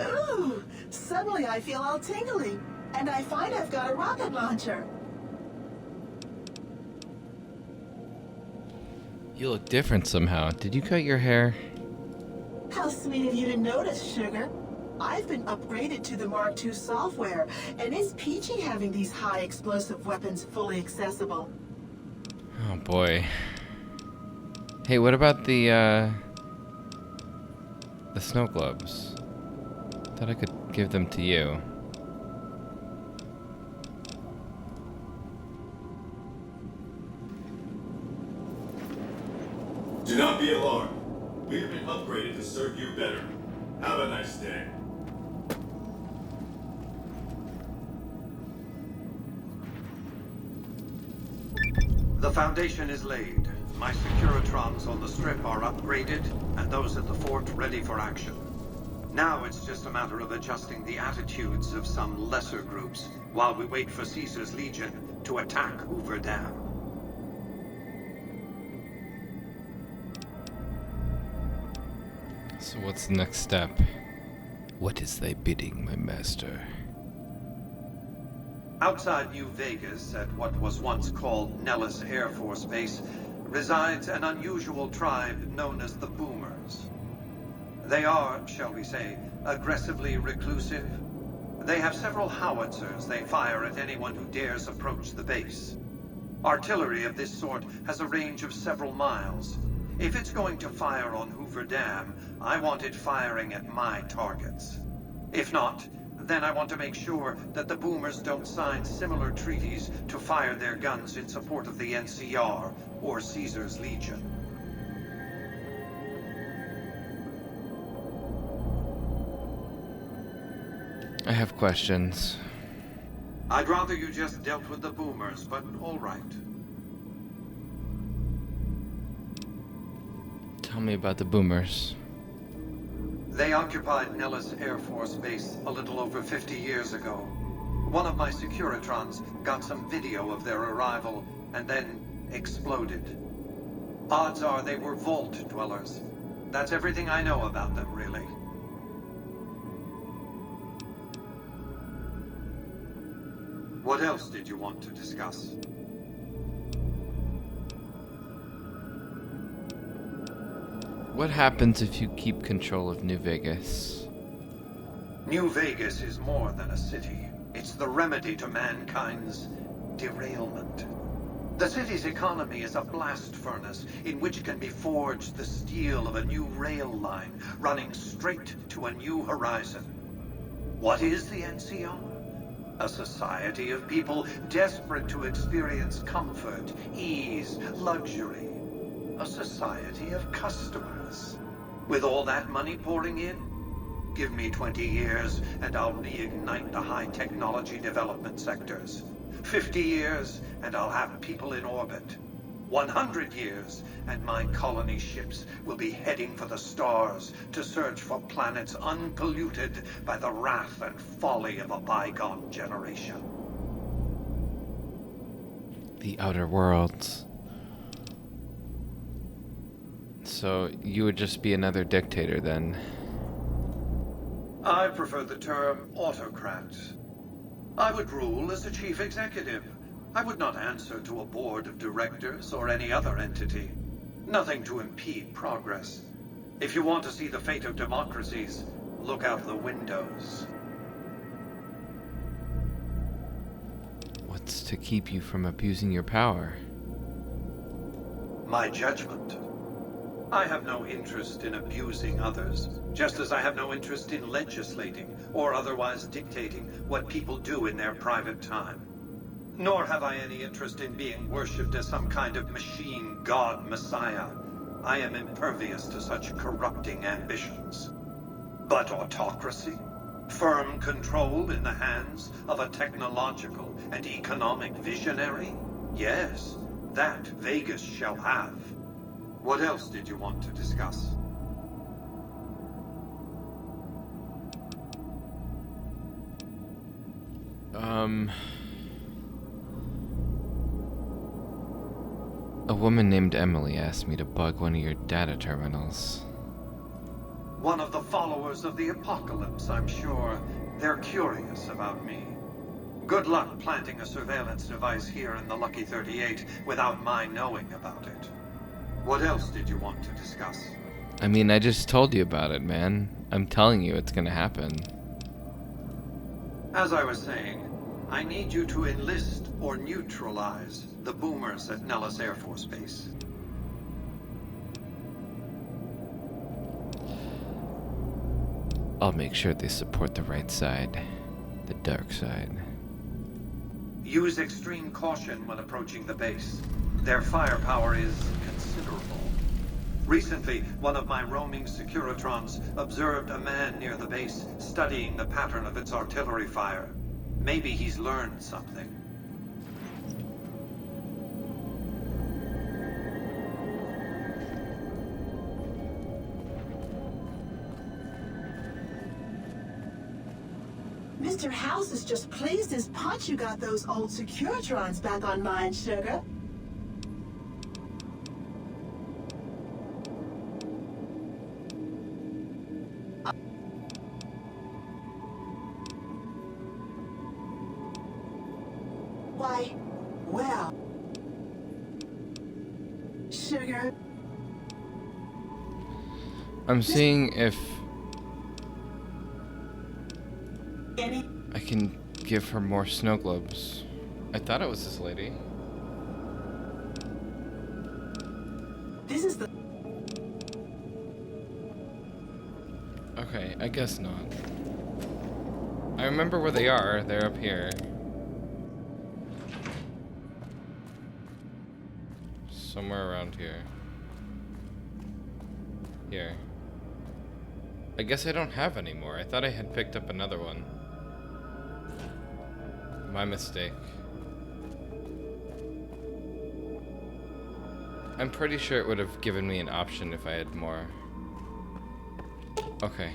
Ooh, suddenly I feel all tingly, and I find I've got a rocket launcher. You look different somehow. Did you cut your hair? How sweet of you to notice, Sugar. I've been upgraded to the Mark II software, and it's peachy having these high explosive weapons fully accessible. Oh boy. Hey, what about the snow globes? Thought I could give them to you. Do not be alarmed. We have been upgraded to serve you better. Have a nice day. The foundation is laid. My Securitrons on the Strip are upgraded, and those at the fort ready for action. Now it's just a matter of adjusting the attitudes of some lesser groups while we wait for Caesar's Legion to attack Hoover Dam. So what's the next step? What is thy bidding, my master? Outside New Vegas, at what was once called Nellis Air Force Base, resides an unusual tribe known as the Boomers. They are, shall we say, aggressively reclusive. They have several howitzers they fire at anyone who dares approach the base. Artillery of this sort has a range of several miles. If it's going to fire on Hoover Dam, I want it firing at my targets. If not, then I want to make sure that the Boomers don't sign similar treaties to fire their guns in support of the NCR or Caesar's Legion. I have questions. I'd rather you just dealt with the Boomers, but all right. Tell me about the Boomers. They occupied Nellis Air Force Base a little over 50 years ago. One of my Securitrons got some video of their arrival and then exploded. Odds are they were Vault dwellers. That's everything I know about them, really. What else did you want to discuss? What happens if you keep control of New Vegas? New Vegas is more than a city. It's the remedy to mankind's derailment. The city's economy is a blast furnace in which can be forged the steel of a new rail line running straight to a new horizon. What is the NCR? A society of people desperate to experience comfort, ease, luxury. A society of customers. With all that money pouring in, give me 20 years and I'll reignite the high technology development sectors. 50 years and I'll have people in orbit. 100 years and my colony ships will be heading for the stars to search for planets unpolluted by the wrath and folly of a bygone generation. The Outer Worlds. So you would just be another dictator then? I prefer the term autocrat. I would rule as a chief executive. I would not answer to a board of directors or any other entity. Nothing to impede progress. If you want to see the fate of democracies, look out the windows. What's to keep you from abusing your power? My judgment. I have no interest in abusing others, just as I have no interest in legislating or otherwise dictating what people do in their private time. Nor have I any interest in being worshipped as some kind of machine god messiah. I am impervious to such corrupting ambitions. But autocracy? Firm control in the hands of a technological and economic visionary? Yes, that Vegas shall have. What else did you want to discuss? A woman named Emily asked me to bug one of your data terminals. One of the followers of the apocalypse, I'm sure. They're curious about me. Good luck planting a surveillance device here in the Lucky 38 without my knowing about it. What else did you want to discuss? I mean, I just told you about it, man. I'm telling you it's gonna happen. As I was saying, I need you to enlist or neutralize the boomers at Nellis Air Force Base. I'll make sure they support the right side. The dark side. Use extreme caution when approaching the base. Their firepower is considerable. Recently, one of my roaming Securitrons observed a man near the base studying the pattern of its artillery fire. Maybe he's learned something. Mr. House is just pleased as punch you got those old Securitrons back online, sugar. Why, well, sugar. I'm seeing if Any? I can give her more snow globes. I thought it was this lady. This is the. Okay, I guess not. I remember where they are. They're up here. Somewhere around here. Here. I guess I don't have any more. I thought I had picked up another one. My mistake. I'm pretty sure it would have given me an option if I had more. Okay.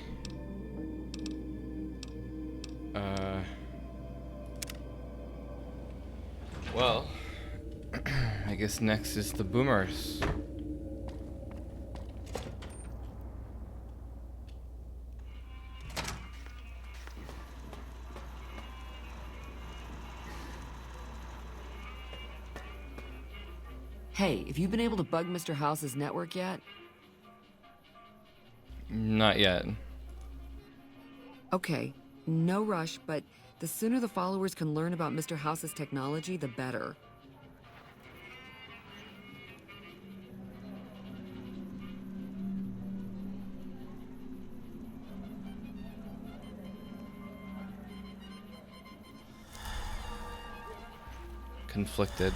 Well, I guess next is the boomers. Hey, have you been able to bug Mr. House's network yet? Not yet. Okay, no rush, but the sooner the followers can learn about Mr. House's technology, the better. Conflicted.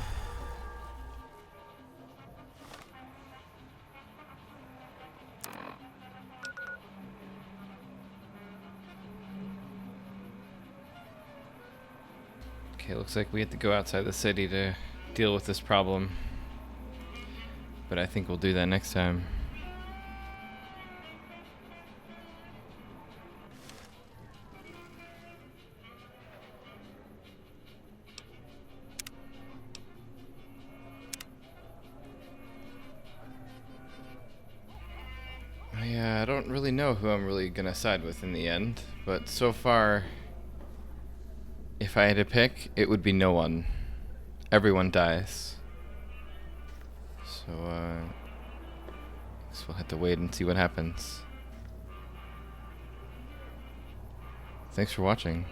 Okay, looks like we have to go outside the city to deal with this problem. But I think we'll do that next time. I don't really know who I'm really gonna side with in the end, but so far, if I had to pick, it would be no one. Everyone dies. So, guess we'll have to wait and see what happens. Thanks for watching.